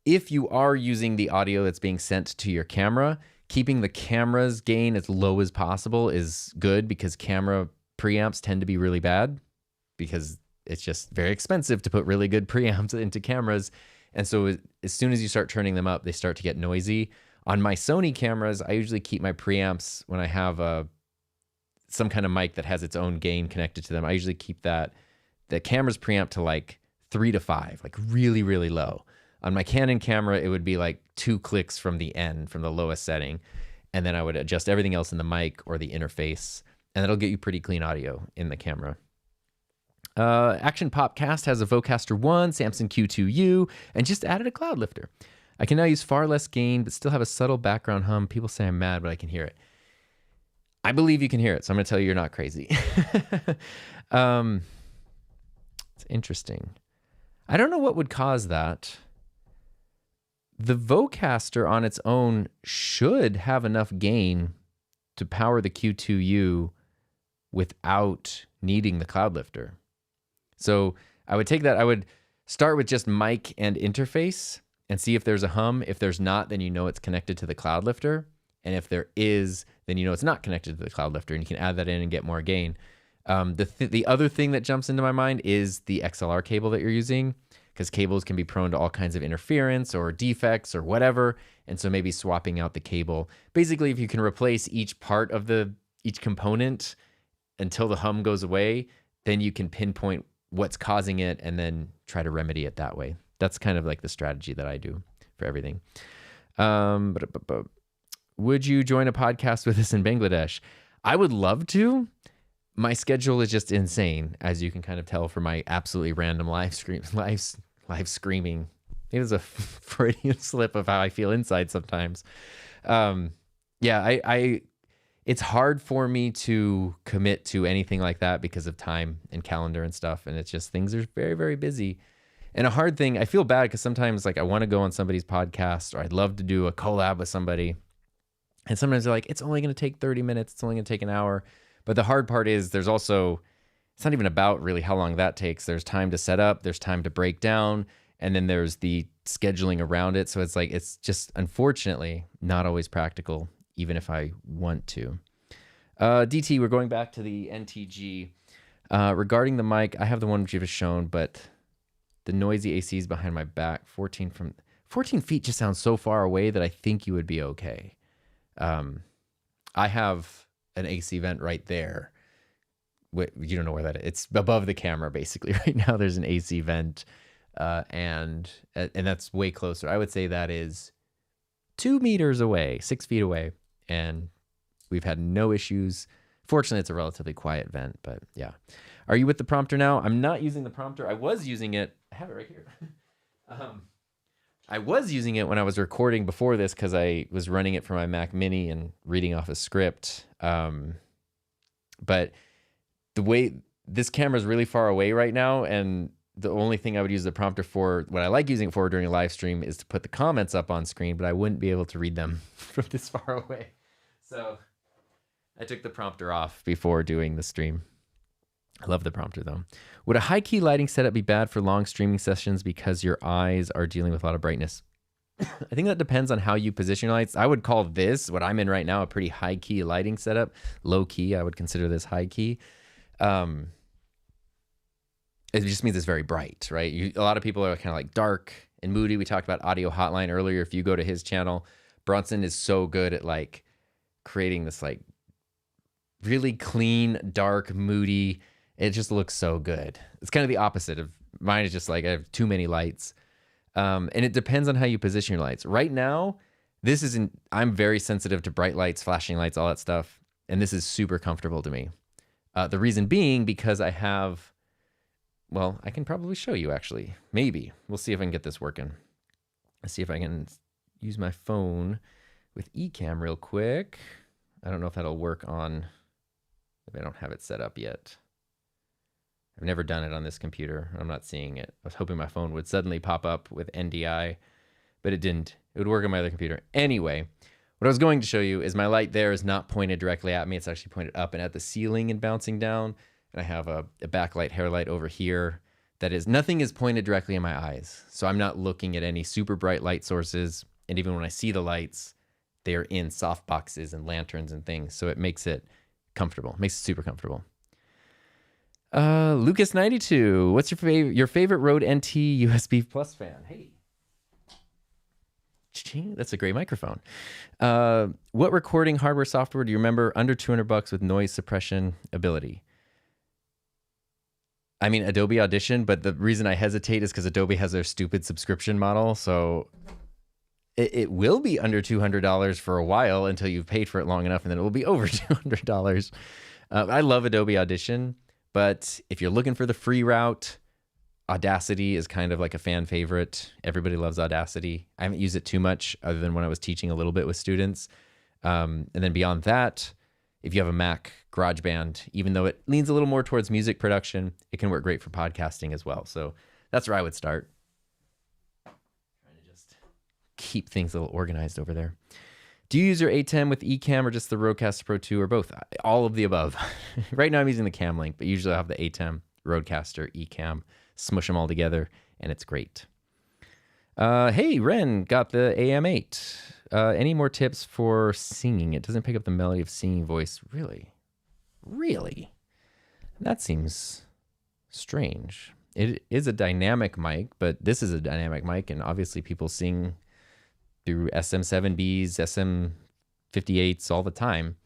If you are using the audio that's being sent to your camera, keeping the camera's gain as low as possible is good because camera preamps tend to be really bad because it's just very expensive to put really good preamps into cameras. And so as soon as you start turning them up, they start to get noisy. On my Sony cameras, I usually keep my preamps when I have some kind of mic that has its own gain connected to them. I usually keep the camera's preamp to like 3 to 5, like really, really low. On my Canon camera, it would be like 2 clicks from the end, from the lowest setting. And then I would adjust everything else in the mic or the interface, and that'll get you pretty clean audio in the camera. Action Popcast has a Vocaster 1, Samson Q2U, and just added a cloud lifter. I can now use far less gain, but still have a subtle background hum. People say I'm mad, but I can hear it. I believe you can hear it, so I'm going to tell you you're not crazy. It's interesting. I don't know what would cause that. The Vocaster on its own should have enough gain to power the Q2U without needing the cloud lifter. So I would take that, I would start with just mic and interface and see if there's a hum. If there's not, then you know it's connected to the cloud lifter. And if there is, then you know it's not connected to the cloud lifter and you can add that in and get more gain. The other thing that jumps into my mind is the XLR cable that you're using, because cables can be prone to all kinds of interference or defects or whatever. And so maybe swapping out the cable. Basically, if you can replace each part of each component until the hum goes away, then you can pinpoint what's causing it and then try to remedy it that way. That's kind of like the strategy that I do for everything. Would you join a podcast with us in Bangladesh? I would love to. My schedule is just insane, as you can kind of tell from my absolutely random live screaming. It was a Freudian slip of how I feel inside sometimes. It's hard for me to commit to anything like that because of time and calendar and stuff. And it's just things are very, very busy. And a hard thing, I feel bad because sometimes like I want to go on somebody's podcast or I'd love to do a collab with somebody. And sometimes they're like, it's only going to take 30 minutes. It's only going to take an hour. But the hard part is it's not even about really how long that takes. There's time to set up, there's time to break down, and then there's the scheduling around it. So it's like, it's just unfortunately not always practical, even if I want to. DT, we're going back to the NTG. Regarding the mic, I have the one which you've shown, but the noisy AC is behind my back. 14 feet just sounds so far away that I think you would be okay. I have an AC vent right there. You don't know where that is. It's above the camera, basically. Right now, there's an AC vent, and that's way closer. I would say that is 2 meters away, 6 feet away, and we've had no issues. Fortunately, it's a relatively quiet vent, but yeah. Are you with the prompter now? I'm not using the prompter. I was using it. I have it right here. I was using it when I was recording before this because I was running it from my Mac Mini and reading off a script. But the way this camera is really far away right now, and the only thing I would use the prompter for, what I like using it for during a live stream, is to put the comments up on screen, but I wouldn't be able to read them from this far away. So I took the prompter off before doing the stream. I love the prompter though. Would a high key lighting setup be bad for long streaming sessions because your eyes are dealing with a lot of brightness? I think that depends on how you position your lights. I would call this, what I'm in right now, a pretty high key lighting setup. Low key, I would consider this high key. It just means it's very bright, right? A lot of people are kind of like dark and moody. We talked about Audio Hotline earlier. If you go to his channel, Bronson is so good at like creating this like really clean, dark, moody. It just looks so good. It's kind of the opposite of mine. Is just like I have too many lights. And it depends on how you position your lights. Right now, I'm very sensitive to bright lights, flashing lights, all that stuff. And this is super comfortable to me. The reason being because I have, well, I can probably show you actually. Maybe. We'll see if I can get this working. Let's see if I can use my phone with Ecamm real quick. I don't know if that'll work on, if I don't have it set up yet. I've never done it on this computer. I'm not seeing it. I was hoping my phone would suddenly pop up with NDI, but it didn't. It would work on my other computer. Anyway, what I was going to show you is my light there is not pointed directly at me. It's actually pointed up and at the ceiling and bouncing down. And I have a backlight hair light over here. That is, nothing is pointed directly in my eyes. So I'm not looking at any super bright light sources. And even when I see the lights, they're in soft boxes and lanterns and things. So it makes it comfortable, makes it super comfortable. Lucas92, what's your favorite Rode NT USB Plus fan? Hey, that's a great microphone. What recording hardware software do you remember under $200 with noise suppression ability? I mean, Adobe Audition, but the reason I hesitate is because Adobe has their stupid subscription model. So it will be under $200 for a while until you've paid for it long enough, and then it will be over $200. I love Adobe Audition. But if you're looking for the free route, Audacity is kind of like a fan favorite. Everybody loves Audacity. I haven't used it too much other than when I was teaching a little bit with students. And then beyond that, if you have a Mac, GarageBand, even though it leans a little more towards music production, it can work great for podcasting as well. So that's where I would start. Trying to just keep things a little organized over there. Do you use your ATEM with Ecamm or just the Rodecaster Pro 2 or both? All of the above. Right now I'm using the Cam Link, but usually I have the ATEM, Rodecaster, Ecamm, smush them all together, and it's great. Hey, Ren got the AM8. Any more tips for singing? It doesn't pick up the melody of singing voice. Really? Really? That seems strange. It is a dynamic mic, but this is a dynamic mic, and obviously people sing through SM7Bs, SM58s all the time.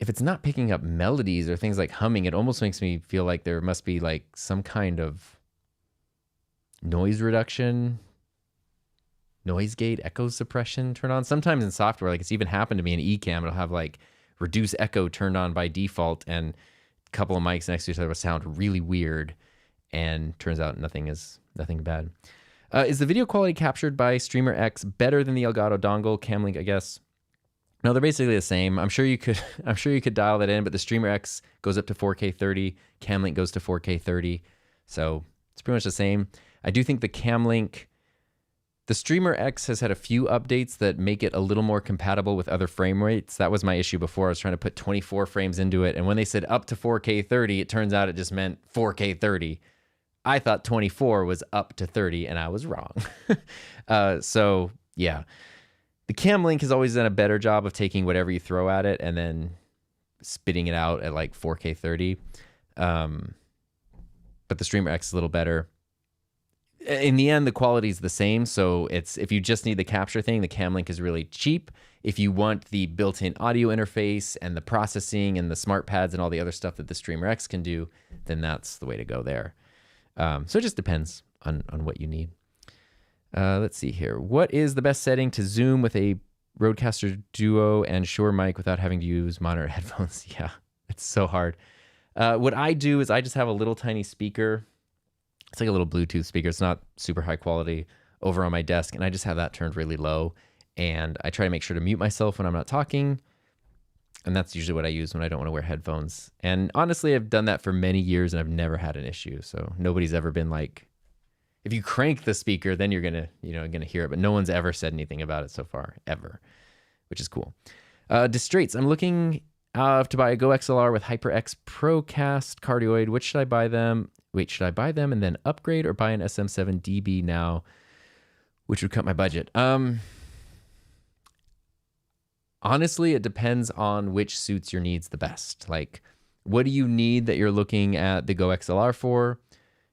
If it's not picking up melodies or things like humming, it almost makes me feel like there must be like some kind of noise reduction, noise gate, echo suppression turned on. Sometimes in software, like it's even happened to me in Ecamm, it'll have like reduce echo turned on by default, and a couple of mics next to each other will sound really weird, and turns out nothing bad. Is the video quality captured by Streamer X better than the Elgato dongle? Cam Link, I guess. No, they're basically the same. I'm sure you could dial that in, but the Streamer X goes up to 4K 30. Cam Link goes to 4K 30. So it's pretty much the same. I do think the Cam Link, the Streamer X has had a few updates that make it a little more compatible with other frame rates. That was my issue before. I was trying to put 24 frames into it, and when they said up to 4K 30, it turns out it just meant 4K 30. I thought 24 was up to 30, and I was wrong. So, yeah. The Cam Link has always done a better job of taking whatever you throw at it and then spitting it out at like 4K 30. But the Streamer X is a little better. In the end, the quality is the same. So if you just need the capture thing, the Cam Link is really cheap. If you want the built-in audio interface and the processing and the smart pads and all the other stuff that the Streamer X can do, then that's the way to go there. So it just depends on what you need. Let's see here. What is the best setting to zoom with a Rodecaster Duo and Shure mic without having to use monitor headphones? Yeah, it's so hard. What I do is I just have a little tiny speaker. It's like a little Bluetooth speaker. It's not super high quality over on my desk, and I just have that turned really low. And I try to make sure to mute myself when I'm not talking. And that's usually what I use when I don't want to wear headphones. And honestly, I've done that for many years and I've never had an issue. So nobody's ever been like, if you crank the speaker, then you're gonna hear it. But no one's ever said anything about it so far, ever, which is cool. Distraits, I'm looking to buy a Go XLR with HyperX Procast cardioid. Which should I buy them? Wait, should I buy them and then upgrade or buy an SM7DB now? which would cut my budget. Honestly, it depends on which suits your needs the best. Like, what do you need that you're looking at the Go XLR for?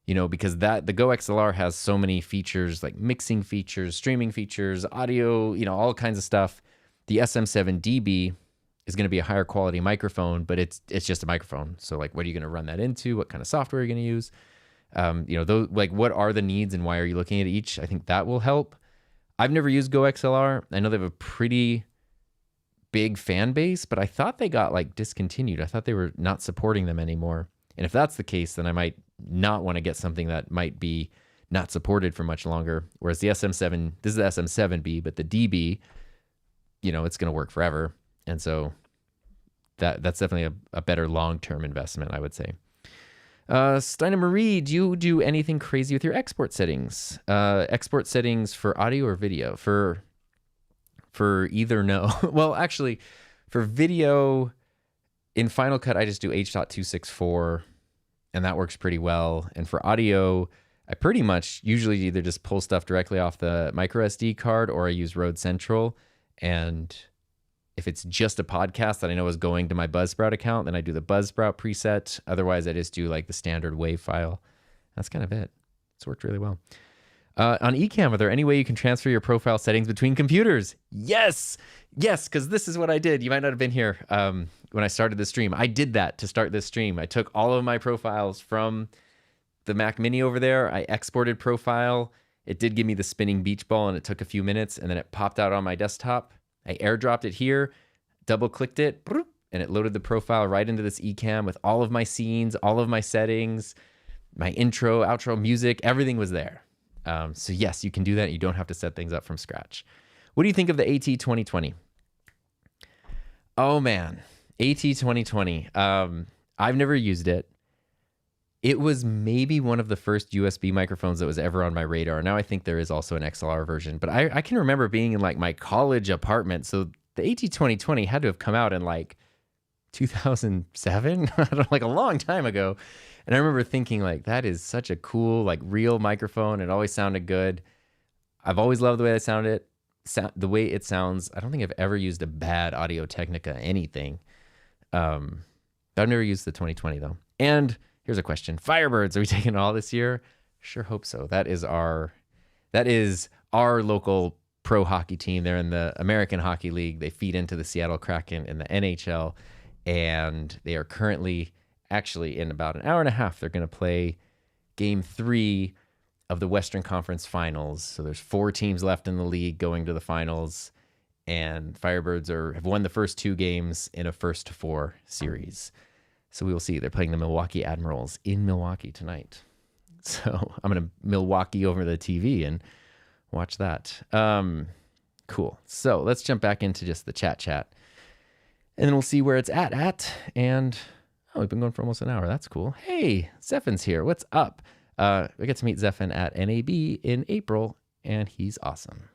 You know, because the Go XLR has so many features, like mixing features, streaming features, audio, you know, all kinds of stuff. The SM7DB is going to be a higher quality microphone, but it's just a microphone. So like, what are you going to run that into? What kind of software are you going to use? You know, those, like, what are the needs and why are you looking at each? I think that will help. I've never used Go XLR. I know they have a pretty big fan base, but I thought they got like discontinued. I thought they were not supporting them anymore. And if that's the case, then I might not want to get something that might be not supported for much longer. Whereas the SM7, this is the SM7B, but the DB, you know, it's going to work forever. And so that's definitely a better long-term investment, I would say. Steina Marie, do you do anything crazy with your export settings? Export settings for audio or video? For either, no. Well, actually, for video, in Final Cut, I just do H.264, and that works pretty well. And for audio, I pretty much usually either just pull stuff directly off the micro SD card or I use Rode Central. And if it's just a podcast that I know is going to my Buzzsprout account, then I do the Buzzsprout preset. Otherwise, I just do like the standard WAV file. That's kind of it. It's worked really well. On Ecamm, are there any way you can transfer your profile settings between computers? Yes, because this is what I did. You might not have been here when I started the stream. I did that to start this stream. I took all of my profiles from the Mac Mini over there. I exported profile. It did give me the spinning beach ball, and it took a few minutes, and then it popped out on my desktop. I airdropped it here, double-clicked it, and it loaded the profile right into this Ecamm with all of my scenes, all of my settings, my intro, outro, music, everything was there. So yes, you can do that. You don't have to set things up from scratch. What do you think of the AT2020? Oh man, AT2020. I've never used it. It was maybe one of the first USB microphones that was ever on my radar. Now I think there is also an XLR version, but I can remember being in like my college apartment. So the AT2020 had to have come out in like 2007, like a long time ago. And I remember thinking like, that is such a cool, like real microphone. It always sounded good. I've always loved the way the way it sounds. I don't think I've ever used a bad Audio-Technica anything. I've never used the 2020 though. And here's a question. Firebirds, are we taking it all this year? Sure hope so. That is our local pro hockey team. They're in the American Hockey League. They feed into the Seattle Kraken in the NHL. And they are currently, actually in about an hour and a half, they're going to play game 3 of the Western Conference Finals. So there's 4 teams left in the league going to the finals. And Firebirds have won the first 2 games in a 1-4 series. So we will see. They're playing the Milwaukee Admirals in Milwaukee tonight. So I'm going to Milwaukee over the TV and watch that. Cool. So let's jump back into just the chat. And then we'll see where it's at. And we've been going for almost an hour. That's cool. Hey, Zephin's here. What's up? We get to meet Zephin at NAB in April, and he's awesome.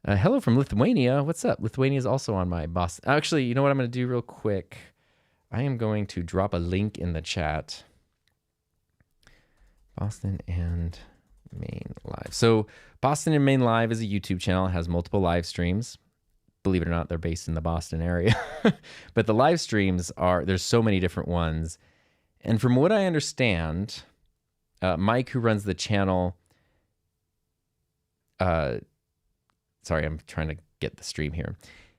Hello from Lithuania. What's up? Lithuania is also on my Boston. Actually, you know what I'm going to do real quick? I am going to drop a link in the chat. Boston and Maine Live. So Boston and Maine Live is a YouTube channel. It has multiple live streams. Believe it or not, they're based in the Boston area. But the live streams there's so many different ones. And from what I understand, Mike, who runs the channel, sorry, I'm trying to get the stream here.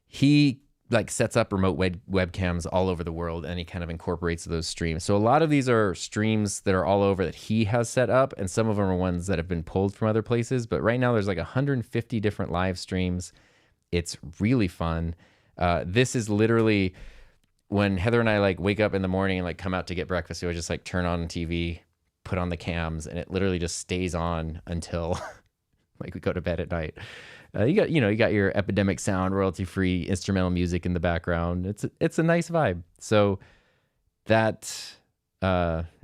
He like sets up remote webcams all over the world, and he kind of incorporates those streams. So a lot of these are streams that are all over that he has set up, and some of them are ones that have been pulled from other places. But right now there's like 150 different live streams. It's really fun. This is literally when Heather and I like wake up in the morning and like come out to get breakfast. We just like turn on TV, put on the cams, and it literally just stays on until like we go to bed at night. You got your Epidemic Sound, royalty-free instrumental music in the background. It's a nice vibe. So that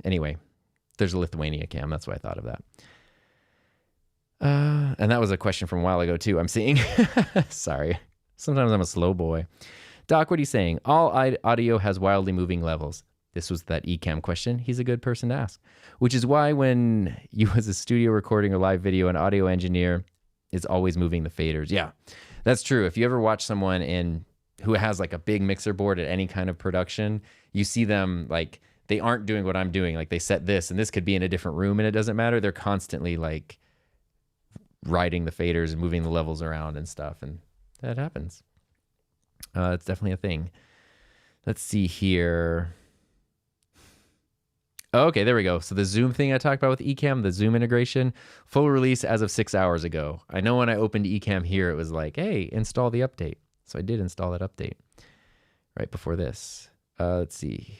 anyway, there's a Lithuania cam. That's why I thought of that. And that was a question from a while ago too. I'm seeing. Sorry. Sometimes I'm a slow boy. Doc, what are you saying? All audio has wildly moving levels. this was that Ecamm question. He's a good person to ask, which is why when you as a studio recording or live video, an audio engineer is always moving the faders. Yeah, that's true. If you ever watch someone who has like a big mixer board at any kind of production, you see them like, they aren't doing what I'm doing. Like they set this and this could be in a different room and it doesn't matter. They're constantly like riding the faders and moving the levels around and stuff. And that happens. It's definitely a thing. Let's see here. Okay, there we go. So the Zoom thing I talked about with Ecamm, the Zoom integration, full release as of 6 hours ago. I know when I opened Ecamm here, it was like, hey, install the update. So I did install that update right before this. Let's see.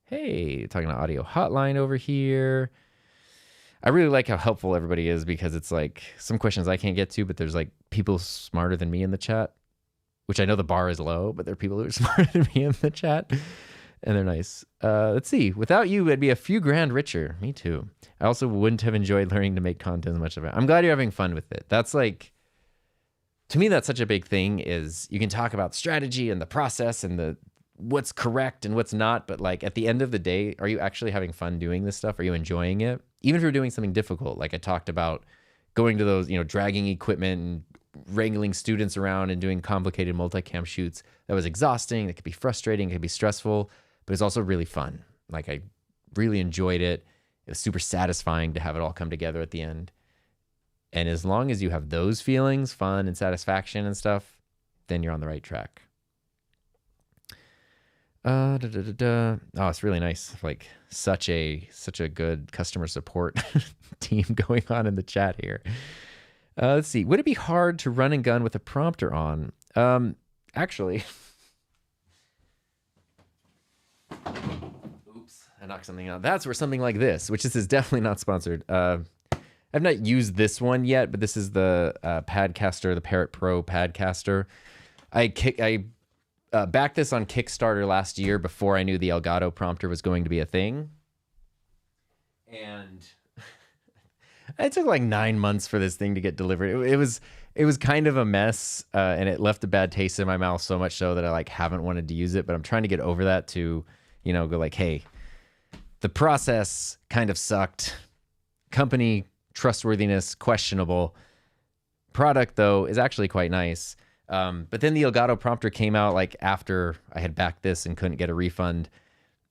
Hey, talking about audio hotline over here. I really like how helpful everybody is because it's like some questions I can't get to, but there's like people smarter than me in the chat, which I know the bar is low, but there are people who are smarter than me in the chat and they're nice. Let's see. Without you, I'd be a few grand richer. Me too. I also wouldn't have enjoyed learning to make content as much of it. I'm glad you're having fun with it. That's like, to me, that's such a big thing is you can talk about strategy and the process and what's correct and what's not, but like at the end of the day, are you actually having fun doing this stuff? Are you enjoying it? Even if you're doing something difficult, like I talked about going to those, dragging equipment and wrangling students around and doing complicated multicam shoots. That was exhausting. It could be frustrating. It could be stressful, but it's also really fun. Like I really enjoyed it. It was super satisfying to have it all come together at the end. And as long as you have those feelings, fun and satisfaction and stuff, then you're on the right track. Oh, it's really nice. Like such a good customer support team going on in the chat here. Let's see. Would it be hard to run and gun with a prompter on? Actually, oops, I knocked something out. That's where something like this, which this is definitely not sponsored. I've not used this one yet, but this is the Padcaster, the Parrot Pro Padcaster. I backed this on Kickstarter last year before I knew the Elgato prompter was going to be a thing. And it took like 9 months for this thing to get delivered. It was kind of a mess, and it left a bad taste in my mouth so much so that I like haven't wanted to use it, but I'm trying to get over that to, go like, hey, the process kind of sucked. Company trustworthiness, questionable. Product, though, is actually quite nice. But then the Elgato prompter came out like after I had backed this and couldn't get a refund.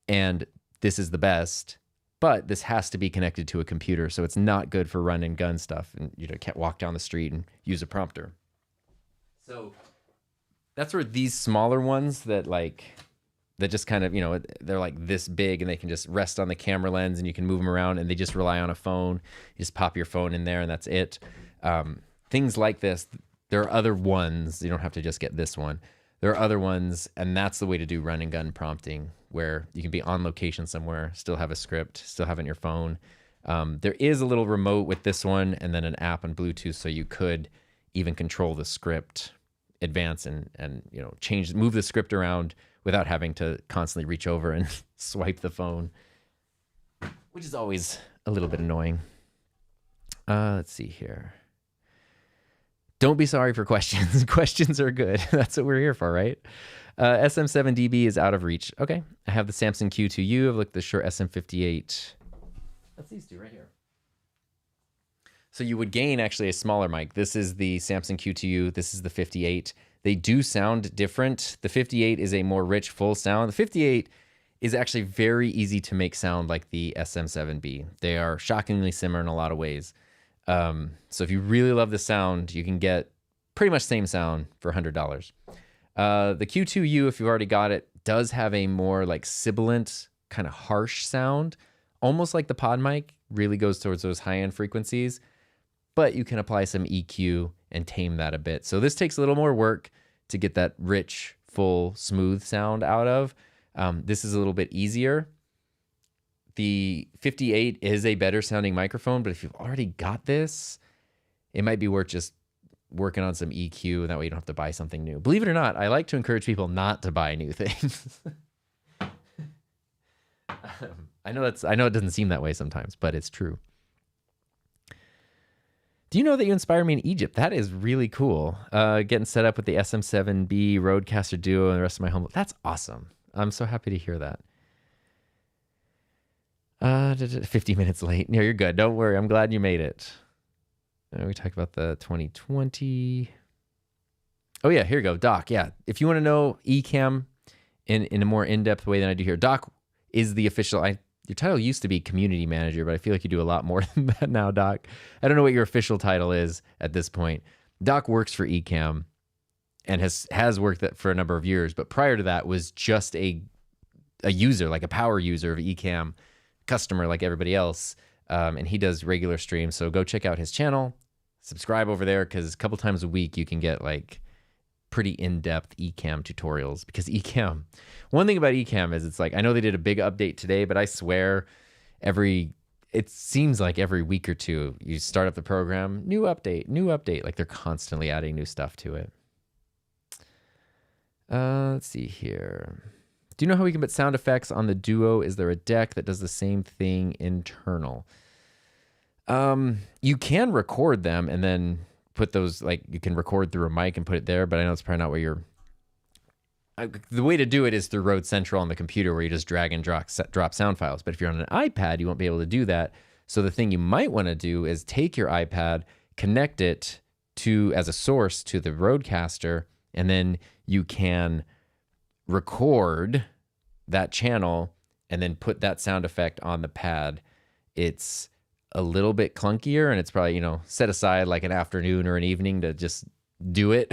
And this is the best, but this has to be connected to a computer. So it's not good for run and gun stuff. And you can't walk down the street and use a prompter. So that's where these smaller ones that just kind of, they're like this big and they can just rest on the camera lens and you can move them around and they just rely on a phone. You just pop your phone in there and that's it. Things like this. There are other ones. You don't have to just get this one. There are other ones, and that's the way to do run and gun prompting, where you can be on location somewhere, still have a script, still have it in your phone. There is a little remote with this one, and then an app on Bluetooth, so you could even control the script, advance and move the script around without having to constantly reach over and swipe the phone, which is always a little bit annoying. Let's see here. Don't be sorry for questions. Questions are good. That's what we're here for, right? SM7DB is out of reach. Okay. I have the Samson Q2U. I've looked at the Shure SM58. That's these two right here. So you would gain actually a smaller mic. This is the Samson Q2U. This is the 58. They do sound different. The 58 is a more rich, full sound. The 58 is actually very easy to make sound like the SM7B. They are shockingly similar in a lot of ways. So if you really love the sound, you can get pretty much same sound for $100. The Q2U, if you've already got it, does have a more like sibilant, kind of harsh sound, almost like the pod mic, really goes towards those high-end frequencies, but you can apply some EQ and tame that a bit. So this takes a little more work to get that rich, full, smooth sound out of. This is a little bit easier. The 58 is a better sounding microphone, but if you've already got this, it might be worth just working on some EQ, and that way you don't have to buy something new. Believe it or not, I like to encourage people not to buy new things. I know it doesn't seem that way sometimes, but it's true. Do you know that you inspired me in Egypt? That is really cool. Getting set up with the SM7B Rodecaster Duo and the rest of my home. That's awesome. I'm so happy to hear that. 50 minutes late. No, you're good. Don't worry. I'm glad you made it. We talked about the 2020. Oh, yeah. Here you go. Doc. Yeah. If you want to know Ecamm in a more in-depth way than I do here, Doc is the official. Your title used to be community manager, but I feel like you do a lot more than that now, Doc. I don't know what your official title is at this point. Doc works for Ecamm and has worked that for a number of years, but prior to that was just a user, like a power user of Ecamm, customer like everybody else. And he does regular streams. So go check out his channel, subscribe over there, because a couple times a week you can get like pretty in-depth Ecamm tutorials. Because Ecamm, one thing about Ecamm is it's like, I know they did a big update today, but I swear it seems like every week or two you start up the program, new update. Like they're constantly adding new stuff to it. Let's see here. Do you know how we can put sound effects on the Duo? Is there a deck that does the same thing internal? You can record them and then put those, like you can record through a mic and put it there, but I know it's probably not where the way to do it is through Rode Central on the computer where you just drag and drop sound files. But if you're on an iPad, you won't be able to do that. So the thing you might want to do is take your iPad, connect it as a source to the Rodecaster, and then you can record that channel and then put that sound effect on the pad. It's a little bit clunkier and it's probably, set aside like an afternoon or an evening to just do it.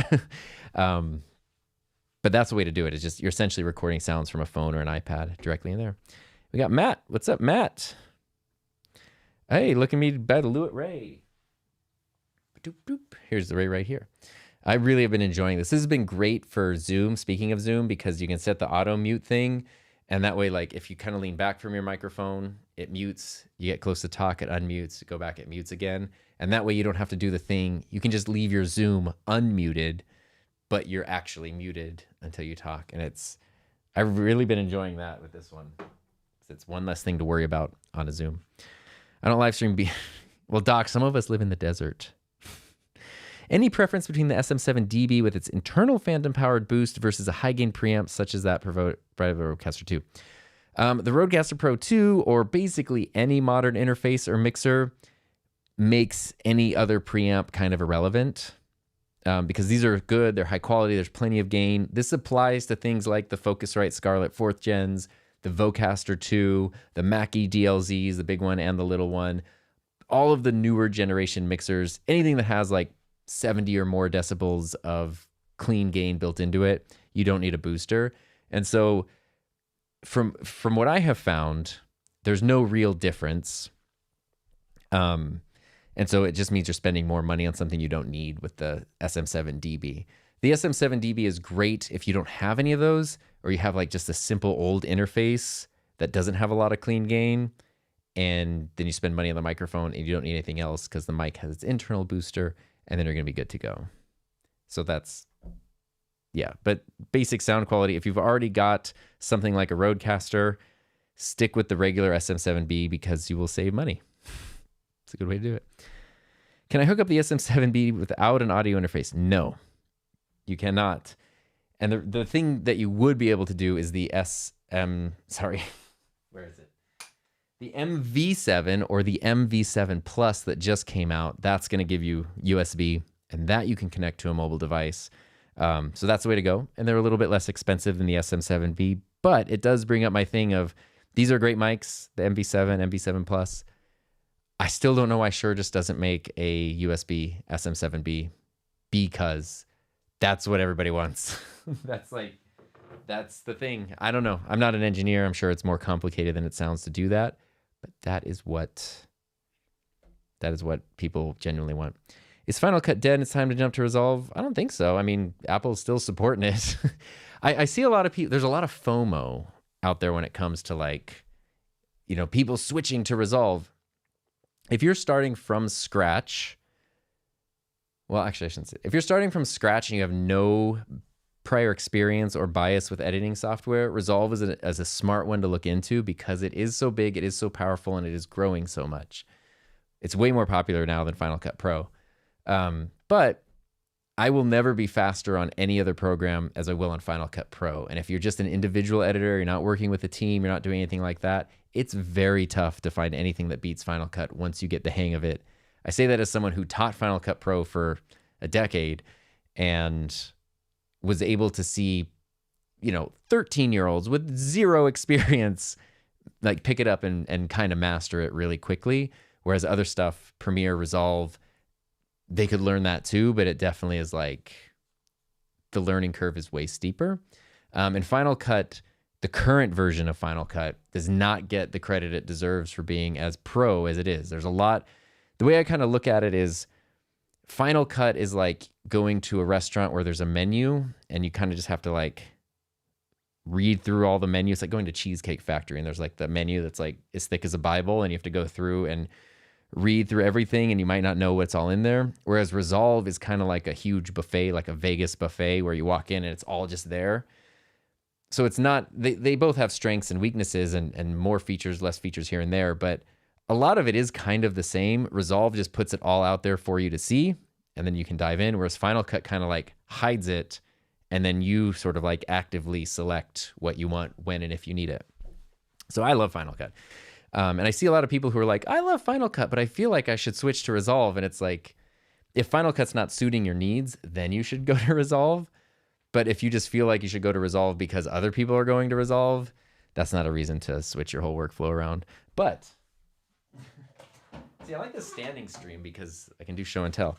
But that's the way to do it. It's just, you're essentially recording sounds from a phone or an iPad directly in there. We got Matt. What's up, Matt? Hey, look at me, Badaloo at Ray. Doop, doop. Here's the Ray right here. I really have been enjoying this. This has been great for Zoom, speaking of Zoom, because you can set the auto mute thing. And that way, like if you kind of lean back from your microphone, it mutes. You get close to talk, it unmutes. Go back, it mutes again. And that way you don't have to do the thing. You can just leave your Zoom unmuted, but you're actually muted until you talk. And I've really been enjoying that with this one. It's one less thing to worry about on a Zoom. I don't live stream. Well, Doc, some of us live in the desert. Any preference between the SM7DB with its internal phantom-powered boost versus a high-gain preamp such as that provided by the Rodecaster 2? The Rodecaster Pro 2, or basically any modern interface or mixer, makes any other preamp kind of irrelevant because these are good, they're high quality, there's plenty of gain. This applies to things like the Focusrite Scarlett 4th Gens, the Vocaster 2, the Mackie DLZs, the big one and the little one. All of the newer generation mixers, anything that has like 70 or more decibels of clean gain built into it, you don't need a booster. And so from what I have found, there's no real difference. And so it just means you're spending more money on something you don't need with the SM7DB. The SM7DB is great if you don't have any of those, or you have like just a simple old interface that doesn't have a lot of clean gain, and then you spend money on the microphone and you don't need anything else because the mic has its internal booster, and then you're going to be good to go. So that's, yeah, but basic sound quality, if you've already got something like a Rodecaster, stick with the regular SM7B because you will save money. It's a good way to do it. Can I hook up the SM7B without an audio interface? No, you cannot. And the thing that you would be able to do is the where is it? The MV7 or the MV7 Plus that just came out, that's going to give you USB, and that you can connect to a mobile device. So that's the way to go. And they're a little bit less expensive than the SM7B, but it does bring up my thing of these are great mics, the MV7, MV7 Plus. I still don't know why Shure just doesn't make a USB SM7B, because that's what everybody wants. That's the thing. I don't know. I'm not an engineer. I'm sure it's more complicated than it sounds to do that. But that is what people genuinely want. Is Final Cut dead and it's time to jump to Resolve? I don't think so. I mean, Apple's still supporting it. I see a lot of people, there's a lot of FOMO out there when it comes to like, people switching to Resolve. If you're starting from scratch, well, actually I shouldn't say. If you're starting from scratch and you have no prior experience or bias with editing software, Resolve is a smart one to look into because it is so big, it is so powerful, and it is growing so much. It's way more popular now than Final Cut Pro. But I will never be faster on any other program as I will on Final Cut Pro. And if you're just an individual editor, you're not working with a team, you're not doing anything like that, it's very tough to find anything that beats Final Cut once you get the hang of it. I say that as someone who taught Final Cut Pro for a decade and was able to see, 13-year-olds with zero experience, like pick it up and kind of master it really quickly. Whereas other stuff, Premiere, Resolve, they could learn that too, but it definitely is like the learning curve is way steeper. And Final Cut, the current version of Final Cut, does not get the credit it deserves for being as pro as it is. There's a lot. The way I kind of look at it is Final Cut is like going to a restaurant where there's a menu and you kind of just have to like read through all the menus. It's like going to Cheesecake Factory and there's like the menu that's like as thick as a Bible and you have to go through and read through everything and you might not know what's all in there. Whereas Resolve is kind of like a huge buffet, like a Vegas buffet where you walk in and it's all just there. So it's not, they both have strengths and weaknesses and more features, less features here and there, but a lot of it is kind of the same. Resolve just puts it all out there for you to see and then you can dive in, whereas Final Cut kind of like hides it and then you sort of like actively select what you want when and if you need it. So I love Final Cut. And I see a lot of people who are like, I love Final Cut, but I feel like I should switch to Resolve. And it's like, if Final Cut's not suiting your needs, then you should go to Resolve. But if you just feel like you should go to Resolve because other people are going to Resolve, that's not a reason to switch your whole workflow around. But, see, I like the standing stream because I can do show and tell.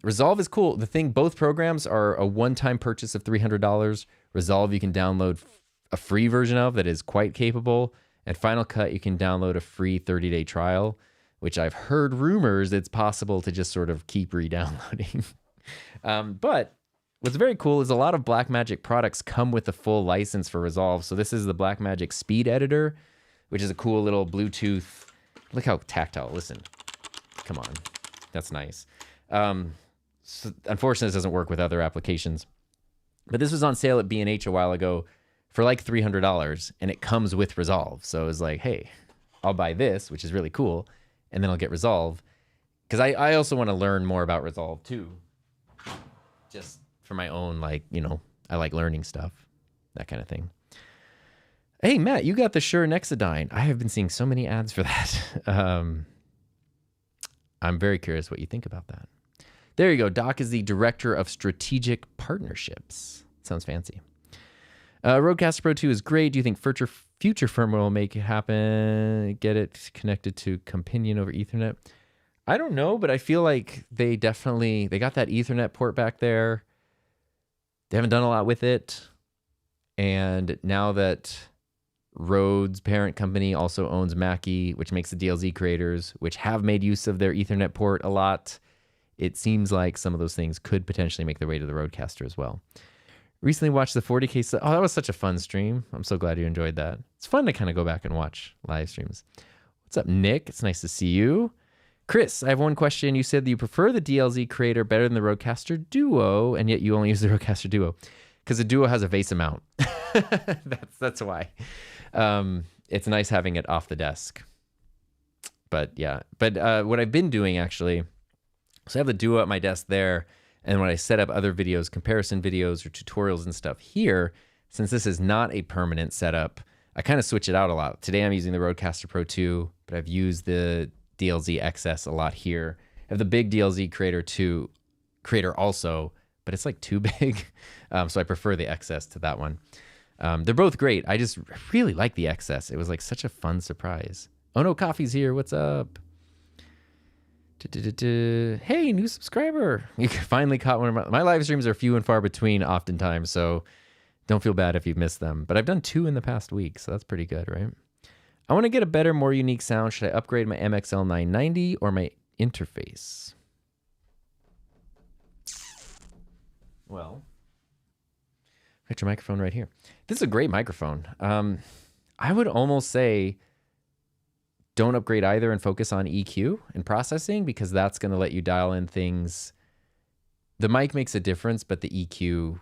Resolve is cool. The thing, both programs are a one-time purchase of $300. Resolve you can download a free version of that is quite capable. And Final Cut, you can download a free 30-day trial, which I've heard rumors it's possible to just sort of keep re-downloading. But what's very cool is a lot of Blackmagic products come with a full license for Resolve. So this is the Blackmagic Speed Editor, which is a cool little Bluetooth. Look how tactile. Listen. Come on. That's nice. So unfortunately, this doesn't work with other applications. But this was on sale at B&H a while ago for like $300, and it comes with Resolve. So it was like, hey, I'll buy this, which is really cool, and then I'll get Resolve. Because I also want to learn more about Resolve too. Just for my own, like, I like learning stuff, that kind of thing. Hey, Matt, you got the Shure Nexodyne. I have been seeing so many ads for that. I'm very curious what you think about that. There you go. Doc is the Director of Strategic Partnerships. Sounds fancy. Rodecaster Pro 2 is great. Do you think future firmware will make it happen? Get it connected to Companion over Ethernet? I don't know, but I feel like they got that Ethernet port back there. They haven't done a lot with it. And now that Rode's parent company also owns Mackie, which makes the DLZ creators, which have made use of their Ethernet port a lot, it seems like some of those things could potentially make their way to the Rodecaster as well. Recently watched the 40K. Oh, that was such a fun stream. I'm so glad you enjoyed that. It's fun to kind of go back and watch live streams. What's up, Nick? It's nice to see you. Chris, I have one question. You said that you prefer the DLZ creator better than the Rodecaster Duo, and yet you only use the Rodecaster Duo. Because the Duo has a vase mount. That's why. It's nice having it off the desk. But yeah. But what I've been doing actually, so I have the Duo at my desk there. And when I set up other videos, comparison videos or tutorials and stuff here, since this is not a permanent setup, I kind of switch it out a lot. Today I'm using the Rodecaster Pro 2, but I've used the DLZ XS a lot here. I have the big DLZ creator also, but it's like too big. So I prefer the XS to that one. They're both great. I just really like the XS. It was like such a fun surprise. Oh no, Coffee's here. What's up? Hey, new subscriber. You finally caught one of my live streams are few and far between oftentimes, so don't feel bad if you've missed them. But I've done 2 in the past week, so that's pretty good, right? I want to get a better, more unique sound. Should I upgrade my MXL 990 or my interface? Well, got your microphone right here. This is a great microphone. I would almost say don't upgrade either and focus on EQ and processing, because that's going to let you dial in things. The mic makes a difference, but the EQ,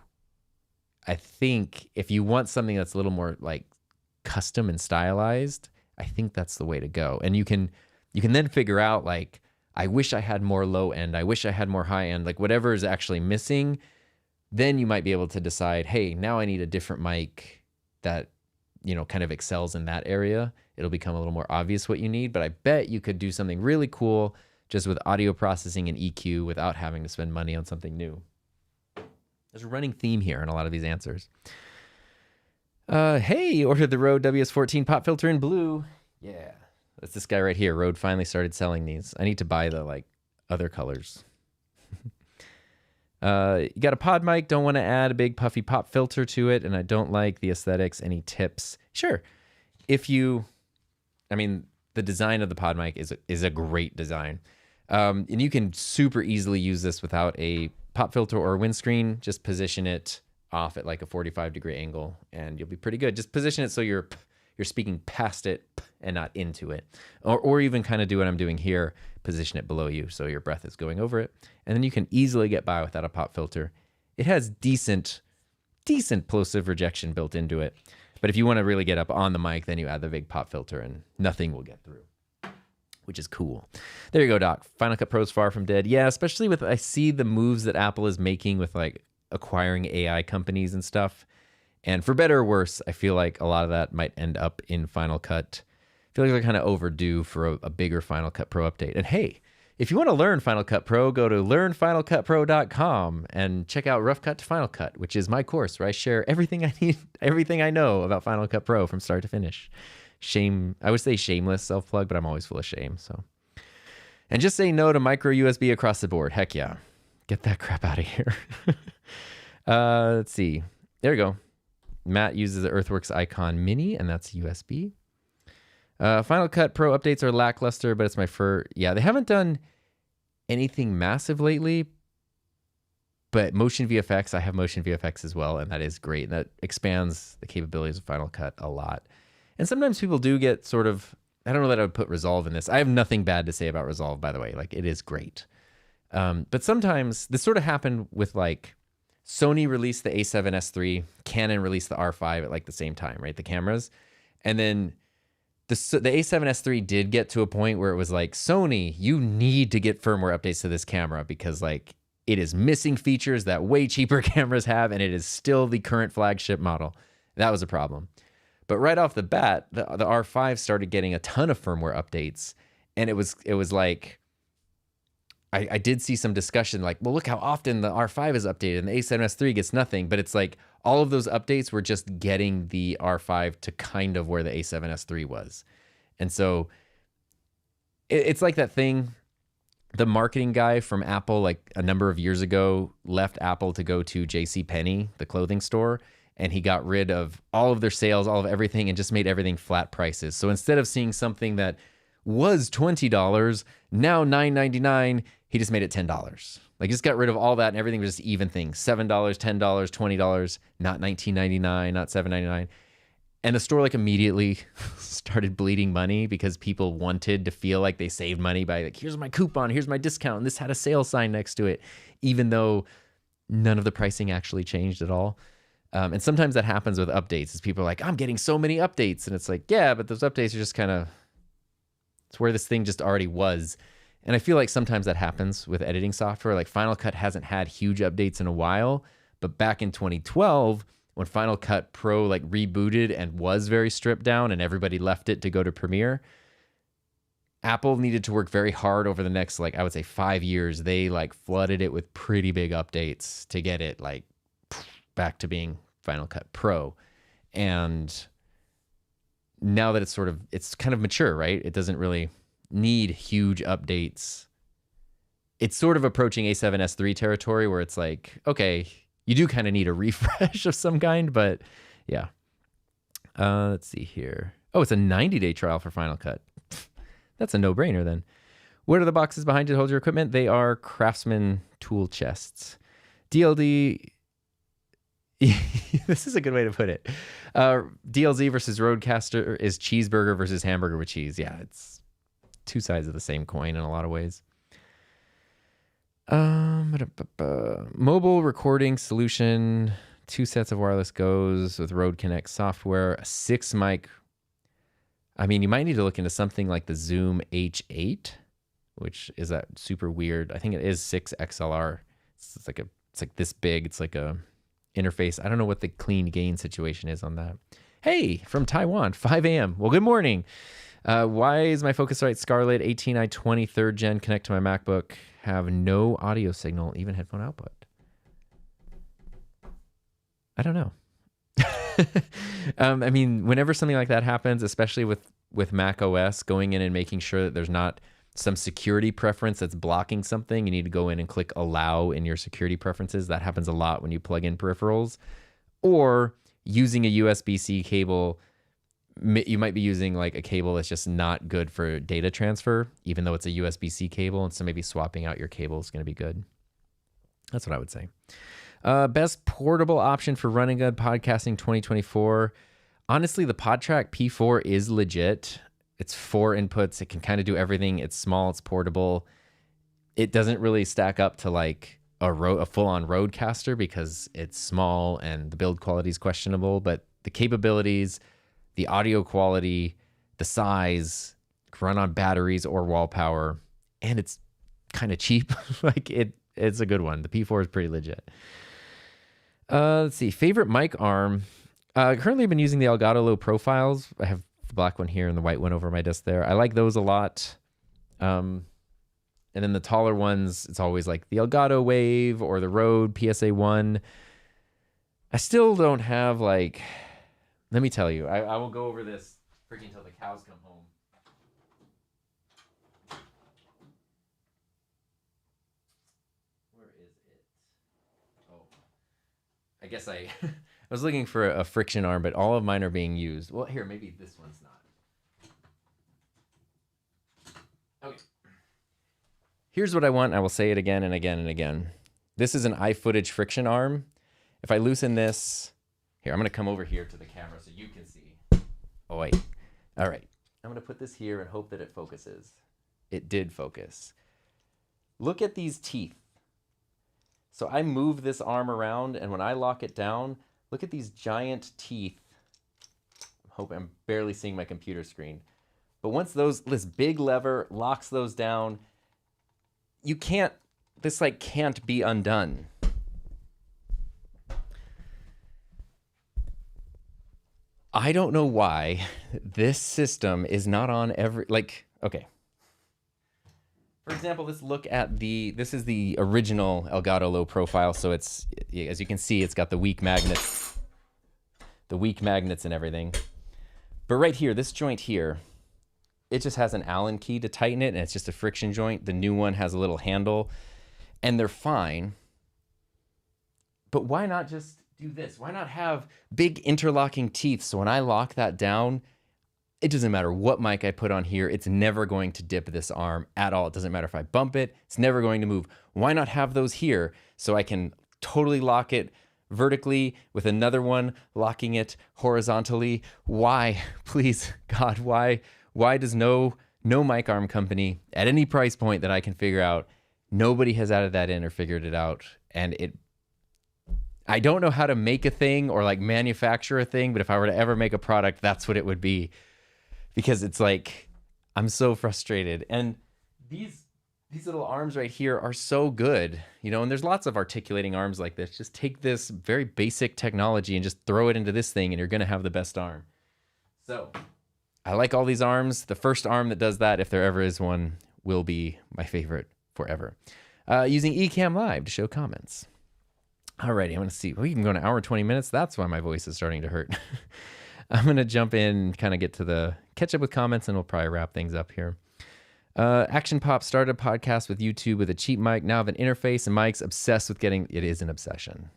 I think if you want something that's a little more like custom and stylized, I think that's the way to go. And you can then figure out, like, I wish I had more low end. I wish I had more high end. Like whatever is actually missing, then you might be able to decide, hey, now I need a different mic that, you know, kind of excels in that area. It'll become a little more obvious what you need, but I bet you could do something really cool just with audio processing and EQ without having to spend money on something new. There's a running theme here in a lot of these answers. Hey, ordered the Rode WS14 pop filter in blue. Yeah, that's this guy right here. Rode finally started selling these. I need to buy the like other colors. You got a pod mic, don't want to add a big puffy pop filter to it, and I don't like the aesthetics. Any tips? Sure. I mean, the design of the pod mic is a great design. And you can super easily use this without a pop filter or a windscreen. Just position it off at like a 45-degree angle and you'll be pretty good. Just position it so you're speaking past it and not into it. Or even kind of do what I'm doing here, position it below you so your breath is going over it. And then you can easily get by without a pop filter. It has decent plosive rejection built into it. But if you want to really get up on the mic, then you add the big pop filter and nothing will get through, which is cool. There you go, Doc. Final Cut Pro is far from dead. Yeah, especially with, I see the moves that Apple is making with like acquiring AI companies and stuff. And for better or worse, I feel like a lot of that might end up in Final Cut. I feel like they're kind of overdue for a bigger Final Cut Pro update. And hey, if you want to learn Final Cut Pro, go to learnfinalcutpro.com and check out Rough Cut to Final Cut, which is my course where I share everything I need, everything I know about Final Cut Pro from start to finish. I would say shameless self-plug, but I'm always full of shame. So, and just say no to micro USB across the board. Heck yeah. Get that crap out of here. Let's see. There we go. Matt uses the Earthworks Icon Mini, and that's USB. Final Cut Pro updates are lackluster, but it's my first. Yeah, they haven't done anything massive lately, but Motion VFX, I have Motion VFX as well, and that is great. And that expands the capabilities of Final Cut a lot. And sometimes people do get sort of, I don't know that I would put Resolve in this. I have nothing bad to say about Resolve, by the way. Like, it is great. But sometimes this sort of happened with like Sony released the A7S III, Canon released the R5 at like the same time, right? The cameras. And then the A7S III did get to a point where it was like, Sony, you need to get firmware updates to this camera because like it is missing features that way cheaper cameras have, and it is still the current flagship model. That was a problem. But right off the bat, the R5 started getting a ton of firmware updates, and it was like, I did see some discussion like, well, look how often the R5 is updated and the A7S III gets nothing. But it's like all of those updates were just getting the R5 to kind of where the A7S III was. And so it's like that thing, the marketing guy from Apple, like a number of years ago, left Apple to go to JCPenney, the clothing store, and he got rid of all of their sales, all of everything, and just made everything flat prices. So instead of seeing something that was $20, now $9.99, he just made it $10. Like, just got rid of all that, and everything was just even things. $7, $10, $20, not $19.99, not $7.99. And the store like immediately started bleeding money because people wanted to feel like they saved money by like, here's my coupon, here's my discount, and this had a sale sign next to it, even though none of the pricing actually changed at all. And sometimes that happens with updates, is people are like, I'm getting so many updates. And it's like, yeah, but those updates are just kind of, it's where this thing just already was. And I feel like sometimes that happens with editing software. Like Final Cut hasn't had huge updates in a while, but back in 2012, when Final Cut Pro like rebooted and was very stripped down and everybody left it to go to Premiere, Apple needed to work very hard over the next, like, I would say 5 years. They like flooded it with pretty big updates to get it like back to being Final Cut Pro. And now that it's kind of mature, right? It doesn't really need huge updates. It's sort of approaching A7S III territory where it's like, okay, you do kind of need a refresh of some kind, but yeah. Let's see here. Oh, it's a 90-day trial for Final Cut. That's a no-brainer then. What are the boxes behind you to hold your equipment? They are Craftsman tool chests. DLD... This is a good way to put it. DLZ versus Rodecaster is cheeseburger versus hamburger with cheese. Yeah, it's two sides of the same coin in a lot of ways. Mobile recording solution, 2 sets of wireless goes with Rode Connect software, a 6 mic. I mean, you might need to look into something like the Zoom H8 which is that super weird. I think it is 6 XLR. It's like this big. It's like a interface. I don't know what the clean gain situation is on that. Hey, from Taiwan, 5 a.m. Well, good morning. Why is my Focusrite Scarlett 18i20 3rd gen connect to my MacBook have no audio signal, even headphone output? I don't know. I mean, whenever something like that happens, especially with Mac OS, going in and making sure that there's not some security preference that's blocking something, you need to go in and click allow in your security preferences. That happens a lot when you plug in peripherals. Or using a USB-C cable, you might be using like a cable that's just not good for data transfer, even though it's a USB-C cable. And so maybe swapping out your cable is going to be good. That's what I would say. Best portable option for running good podcasting 2024. Honestly, the PodTrack P4 is legit. It's 4 inputs. It can kind of do everything. It's small. It's portable. It doesn't really stack up to like a full-on Rodecaster because it's small and the build quality is questionable. But the capabilities, the audio quality, the size, run on batteries or wall power, and it's kind of cheap. It's a good one. The P4 is pretty legit. Let's see. Favorite mic arm. Currently, I've been using the Elgato Low Profiles. I have the black one here and the white one over my desk there. I like those a lot. And then the taller ones, it's always like the Elgato Wave or the Rode PSA-1. I still don't have like... Let me tell you. I will go over this freaking until the cows come home. Where is it? Oh. I guess I was looking for a friction arm, but all of mine are being used. Well, here, maybe this one's not. Okay. Here's what I want. I will say it again and again and again. This is an iFootage friction arm. If I loosen this, here, I'm going to come over here to the camera so you can see. Oh, wait. All right. I'm going to put this here and hope that it focuses. It did focus. Look at these teeth. So I move this arm around, and when I lock it down, look at these giant teeth. I'm barely seeing my computer screen. But once this big lever locks those down, this can't be undone. I don't know why this system is not on okay. For example, let's look at this is the original Elgato Low Profile. So it's, as you can see, it's got the weak magnets and everything. But right here, this joint here, it just has an Allen key to tighten it, and it's just a friction joint. The new one has a little handle, and they're fine. But why not just do this? Why not have big interlocking teeth so when I lock that down, it doesn't matter what mic I put on here, it's never going to dip this arm at all. It doesn't matter if I bump it, it's never going to move. Why not have those here so I can totally lock it vertically with another one locking it horizontally? Why? Please, God, why does no mic arm company at any price point that I can figure out, nobody has added that in or figured it out? And I don't know how to make a thing or like manufacture a thing, but if I were to ever make a product, that's what it would be. Because it's like, I'm so frustrated. And these little arms right here are so good, and there's lots of articulating arms like this. Just take this very basic technology and just throw it into this thing and you're going to have the best arm. So I like all these arms. The first arm that does that, if there ever is one, will be my favorite forever. Using Ecamm Live to show comments. Alrighty, I'm going to see. We can go an hour and 20 minutes. That's why my voice is starting to hurt. I'm going to jump in, kind of get to the catch up with comments, and we'll probably wrap things up here. Action Pop started a podcast with YouTube with a cheap mic. Now I have an interface and mics. Obsessed with getting, it is an obsession.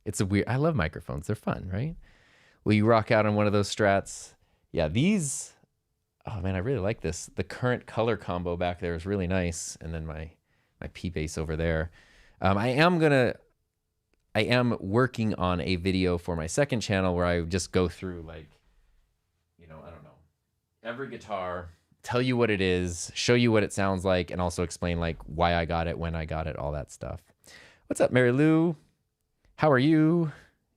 It's a weird, I love microphones. They're fun, right? Will you rock out on one of those Strats? Yeah, these, oh man, I really like this. The current color combo back there is really nice. And then my P bass over there. I am working on a video for my second channel where I just go through I don't know, every guitar, tell you what it is, show you what it sounds like, and also explain why I got it, when I got it, all that stuff. What's up, Mary Lou? How are you?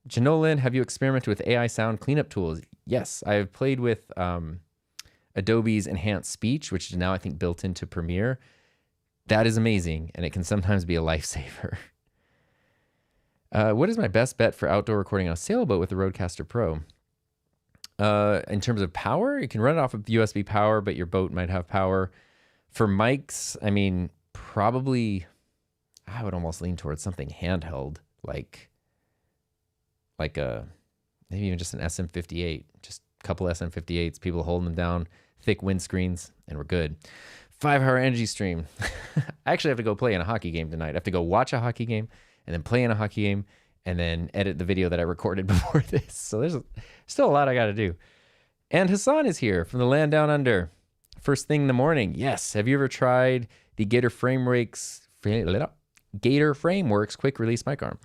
Janolin, have you experimented with AI sound cleanup tools? Yes, I've played with Adobe's Enhanced Speech, which is now I think built into Premiere. that is amazing, and it can sometimes be a lifesaver. What is my best bet for outdoor recording on a sailboat with the Rodecaster Pro? In terms of power, you can run it off of USB power, but your boat might have power. For mics, I mean, probably, I would almost lean towards something handheld, like a, maybe even just an SM58, just a couple SM58s, people holding them down, thick windscreens, and we're good. 5-hour energy stream. I actually have to go play in a hockey game tonight. I have to go watch a hockey game and then play in a hockey game and then edit the video that I recorded before this. So there's still a lot I got to do. And Hassan is here from the land down under. First thing in the morning. Yes. Have you ever tried the Gator Frameworks quick release mic arm?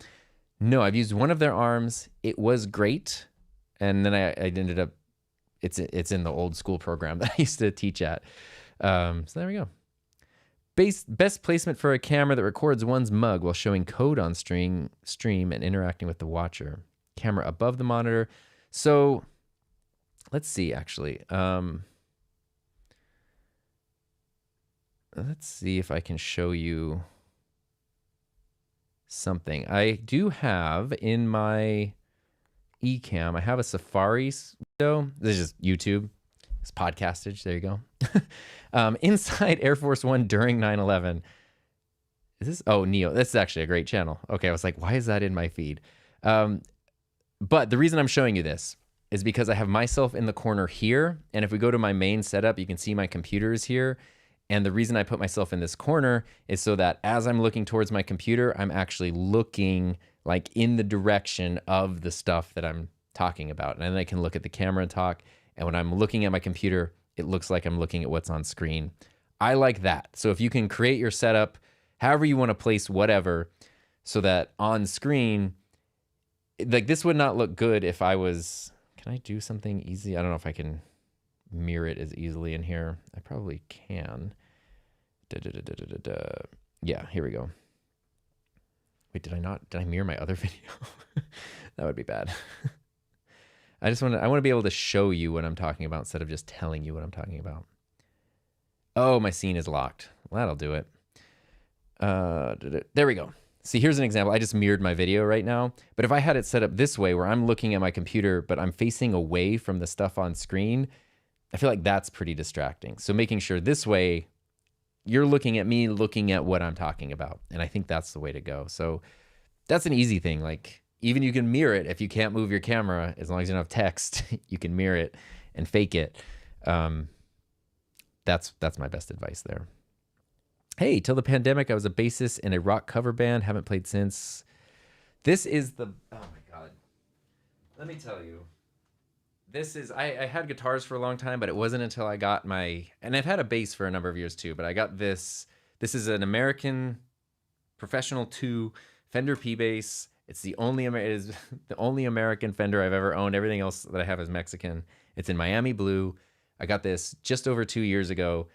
No, I've used one of their arms. It was great. And then I ended up, it's in the old school program that I used to teach at. So there we go. Best placement for a camera that records one's mug while showing code on stream and interacting with the watcher. Camera above the monitor. So let's see, actually. Let's see if I can show you something. I do have in my Ecamm, I have a Safari window. This is just YouTube. It's podcastage. There you go. Inside Air Force One during 9/11. Is this? Oh, Neo. This is actually a great channel. Okay, I was like, why is that in my feed? But the reason I'm showing you this is because I have myself in the corner here. And if we go to my main setup, you can see my computers here. And the reason I put myself in this corner is so that as I'm looking towards my computer, I'm actually looking like in the direction of the stuff that I'm talking about. And then I can look at the camera and talk. And when I'm looking at my computer, it looks like I'm looking at what's on screen. I like that. So if you can create your setup, however you want to place whatever, so that on screen, like this would not look good if I was, can I do something easy? I don't know if I can mirror it as easily in here. I probably can. Yeah, here we go. Wait, did I mirror my other video? That would be bad. I want to be able to show you what I'm talking about instead of just telling you what I'm talking about. Oh, my scene is locked. Well, that'll do it. There we go. See, here's an example. I just mirrored my video right now. But if I had it set up this way where I'm looking at my computer, but I'm facing away from the stuff on screen, I feel like that's pretty distracting. So making sure this way, you're looking at me, looking at what I'm talking about. And I think that's the way to go. So that's an easy thing. Like, even you can mirror it if you can't move your camera, as long as you don't have text, you can mirror it and fake it. That's my best advice there. Hey, till the pandemic, I was a bassist in a rock cover band. Haven't played since. This is the, oh my God. Let me tell you. This is, I had guitars for a long time, but it wasn't until I got my, and I've had a bass for a number of years too, but I got this. This is an American Professional 2 Fender P bass. It's the only American Fender I've ever owned. Everything else that I have is Mexican. It's in Miami blue. I got this just over 2 years ago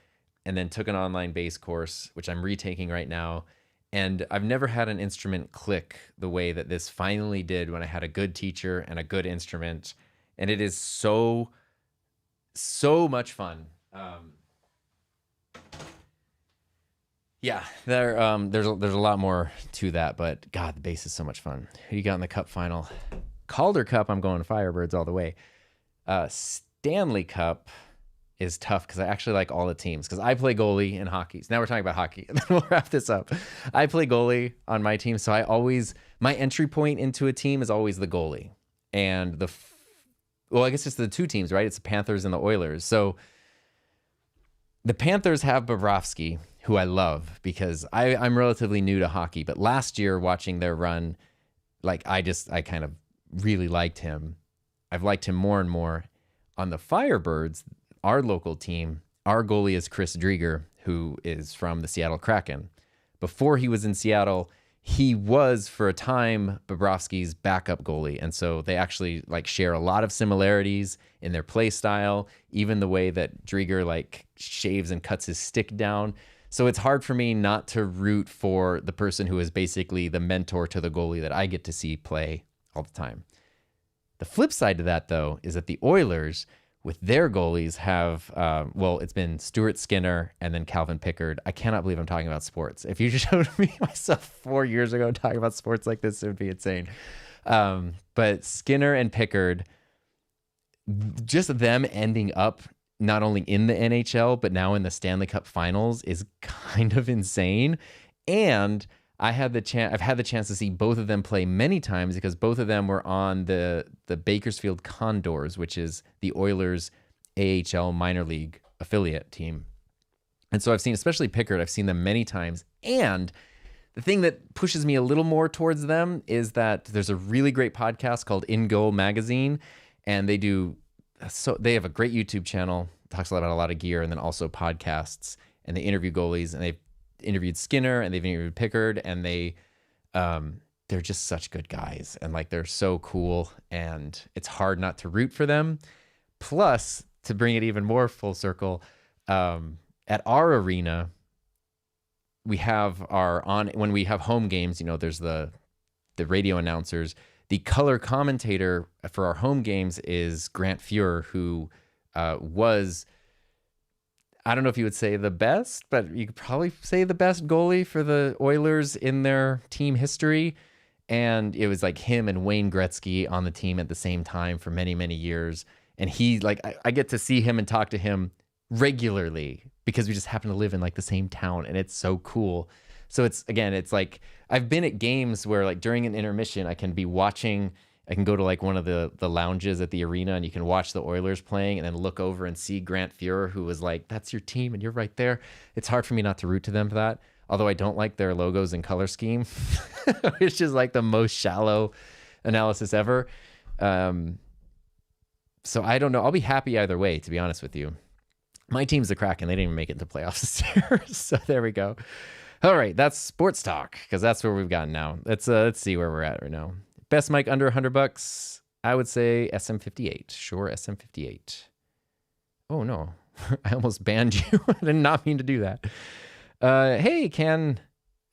and then took an online bass course, which I'm retaking right now. And I've never had an instrument click the way that this finally did when I had a good teacher and a good instrument. And it is so much fun. Yeah, there's a lot more to that, but God, the bass is so much fun. Who you got in the Cup final? Calder Cup, I'm going Firebirds all the way. Stanley Cup is tough because I actually like all the teams because I play goalie in hockey. So now we're talking about hockey, and then we'll wrap this up. I play goalie on my team, so my entry point into a team is always the goalie. And well, I guess it's the two teams, right? It's the Panthers and the Oilers. So the Panthers have Bobrovsky, who I love because I'm relatively new to hockey. But last year, watching their run, like I kind of really liked him. I've liked him more and more. On the Firebirds, our local team, our goalie is Chris Drieger, who is from the Seattle Kraken. Before he was in Seattle, he was for a time Bobrovsky's backup goalie. And so they actually like share a lot of similarities in their play style, even the way that Drieger like shaves and cuts his stick down. So it's hard for me not to root for the person who is basically the mentor to the goalie that I get to see play all the time. The flip side to that, though, is that the Oilers, with their goalies have, well, it's been Stuart Skinner and then Calvin Pickard. I cannot believe I'm talking about sports. If you showed me myself 4 years ago talking about sports like this, it would be insane. But Skinner and Pickard, just them ending up not only in the NHL, but now in the Stanley Cup Finals is kind of insane. And I've had the chance to see both of them play many times because both of them were on the Bakersfield Condors, which is the Oilers AHL minor league affiliate team. And so I've seen, especially Pickard, I've seen them many times. And the thing that pushes me a little more towards them is that there's a really great podcast called In Goal Magazine, and they have a great YouTube channel, talks about a lot of gear, and then also podcasts, and they interview goalies, and they've interviewed Skinner and they've interviewed Pickard, and they're just such good guys, and like they're so cool, and it's hard not to root for them. Plus, to bring it even more full circle, at our arena, we have when we have home games, there's the radio announcers. The color commentator for our home games is Grant Fuhr, who was, I don't know if you would say the best, but you could probably say the best goalie for the Oilers in their team history. And it was like him and Wayne Gretzky on the team at the same time for many, many years. And he, like, I get to see him and talk to him regularly because we just happen to live in like the same town, and it's so cool. So it's like I've been at games where like during an intermission, I can go to like one of the lounges at the arena, and you can watch the Oilers playing and then look over and see Grant Fuhr, who was like, that's your team and you're right there. It's hard for me not to root to them for that. Although I don't like their logos and color scheme. It's just like the most shallow analysis ever. So I don't know. I'll be happy either way, to be honest with you. My team's the Kraken. They didn't even make it to playoffs this year. So there we go. All right, that's sports talk, because that's where we've gotten now. Let's see where we're at right now. Best mic under $100, I would say SM58. Sure, SM58. Oh no, I almost banned you. I did not mean to do that. Hey, Ken,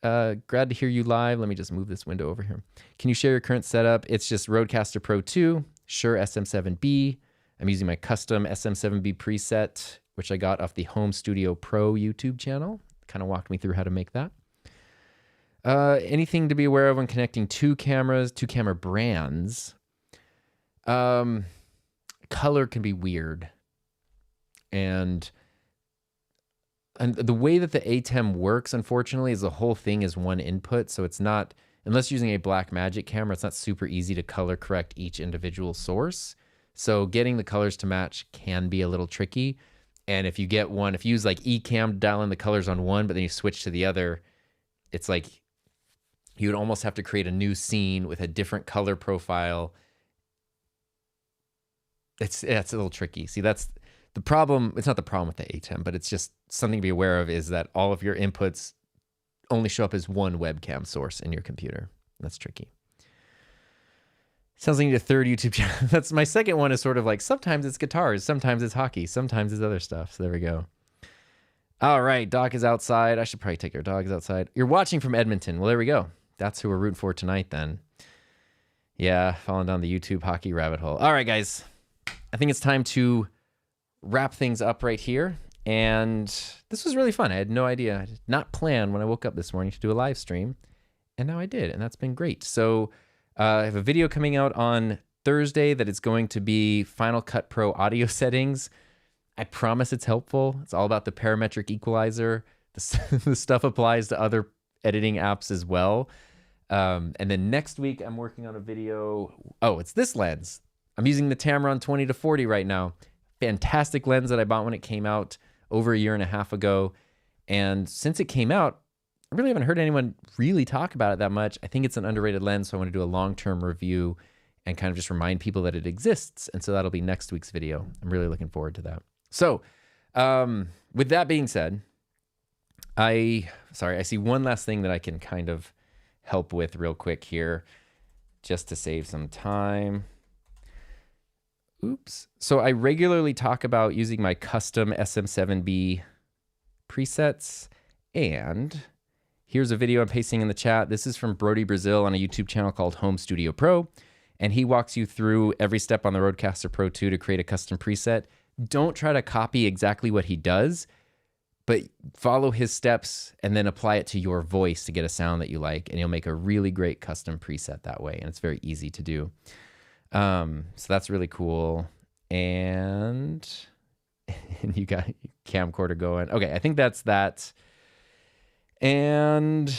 glad to hear you live. Let me just move this window over here. Can you share your current setup? It's just Rodecaster Pro 2, Shure SM7B. I'm using my custom SM7B preset, which I got off the Home Studio Pro YouTube channel. Kind of walked me through how to make that. Anything to be aware of when connecting two camera brands? Color can be weird. And the way that the ATEM works, unfortunately, is the whole thing is one input. So it's not, unless using a Blackmagic camera, it's not super easy to color correct each individual source. So getting the colors to match can be a little tricky. And if you use like Ecamm to dial in the colors on one, but then you switch to the other, it's like you would almost have to create a new scene with a different color profile. It's a little tricky. See, that's the problem. It's not the problem with the ATEM, but it's just something to be aware of, is that all of your inputs only show up as one webcam source in your computer. That's tricky. Sounds like you need a third YouTube channel. That's my second one, is sort of like sometimes it's guitars, sometimes it's hockey, sometimes it's other stuff. So there we go. All right, Doc is outside. I should probably take our dogs outside. You're watching from Edmonton. Well, there we go. That's who we're rooting for tonight then. Yeah, falling down the YouTube hockey rabbit hole. All right, guys. I think it's time to wrap things up right here. And this was really fun. I had no idea. I did not plan when I woke up this morning to do a live stream. And now I did, and that's been great. So I have a video coming out on Thursday that is going to be Final Cut Pro audio settings. I promise it's helpful. It's all about the parametric equalizer. The stuff applies to other editing apps as well. And then next week, I'm working on a video. Oh, it's this lens. I'm using the Tamron 20-40 right now. Fantastic lens that I bought when it came out over a year and a half ago. And since it came out, I really haven't heard anyone really talk about it that much. I think it's an underrated lens, so I want to do a long-term review and kind of just remind people that it exists. And so that'll be next week's video. I'm really looking forward to that. So with that being said, I see one last thing that I can kind of help with real quick here, just to save some time. Oops. So I regularly talk about using my custom SM7B presets, and here's a video I'm pasting in the chat. This is from Brody Brazil on a YouTube channel called Home Studio Pro. and he walks you through every step on the Rodecaster Pro 2 to create a custom preset. Don't try to copy exactly what he does, but follow his steps and then apply it to your voice to get a sound that you like, and you'll make a really great custom preset that way, and it's very easy to do. So that's really cool. And you got camcorder going. Okay, I think that's that. And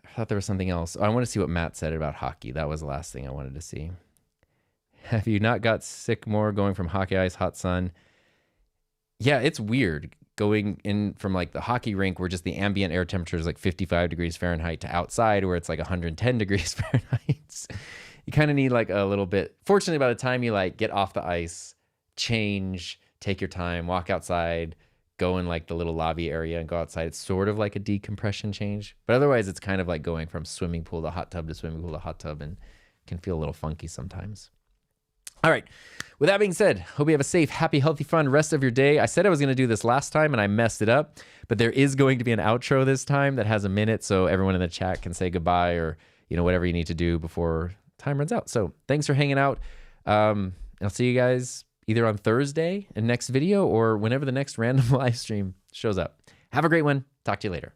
I thought there was something else. Oh, I want to see what Matt said about hockey. That was the last thing I wanted to see. Have you not got sick more going from hockey ice, hot sun? Yeah, it's weird going in from like the hockey rink where just the ambient air temperature is like 55 degrees Fahrenheit to outside where it's like 110 degrees Fahrenheit. You kind of need like a little bit. Fortunately, by the time you like get off the ice, change, take your time, walk outside, go in like the little lobby area and go outside, it's sort of like a decompression change. But otherwise, it's kind of like going from swimming pool to hot tub to swimming pool to hot tub, and can feel a little funky sometimes. All right. With that being said, hope you have a safe, happy, healthy, fun rest of your day. I said I was going to do this last time and I messed it up, but there is going to be an outro this time that has a minute so everyone in the chat can say goodbye or, you know, whatever you need to do before time runs out. So thanks for hanging out. I'll see you guys either on Thursday in next video or whenever the next random live stream shows up. Have a great one. Talk to you later.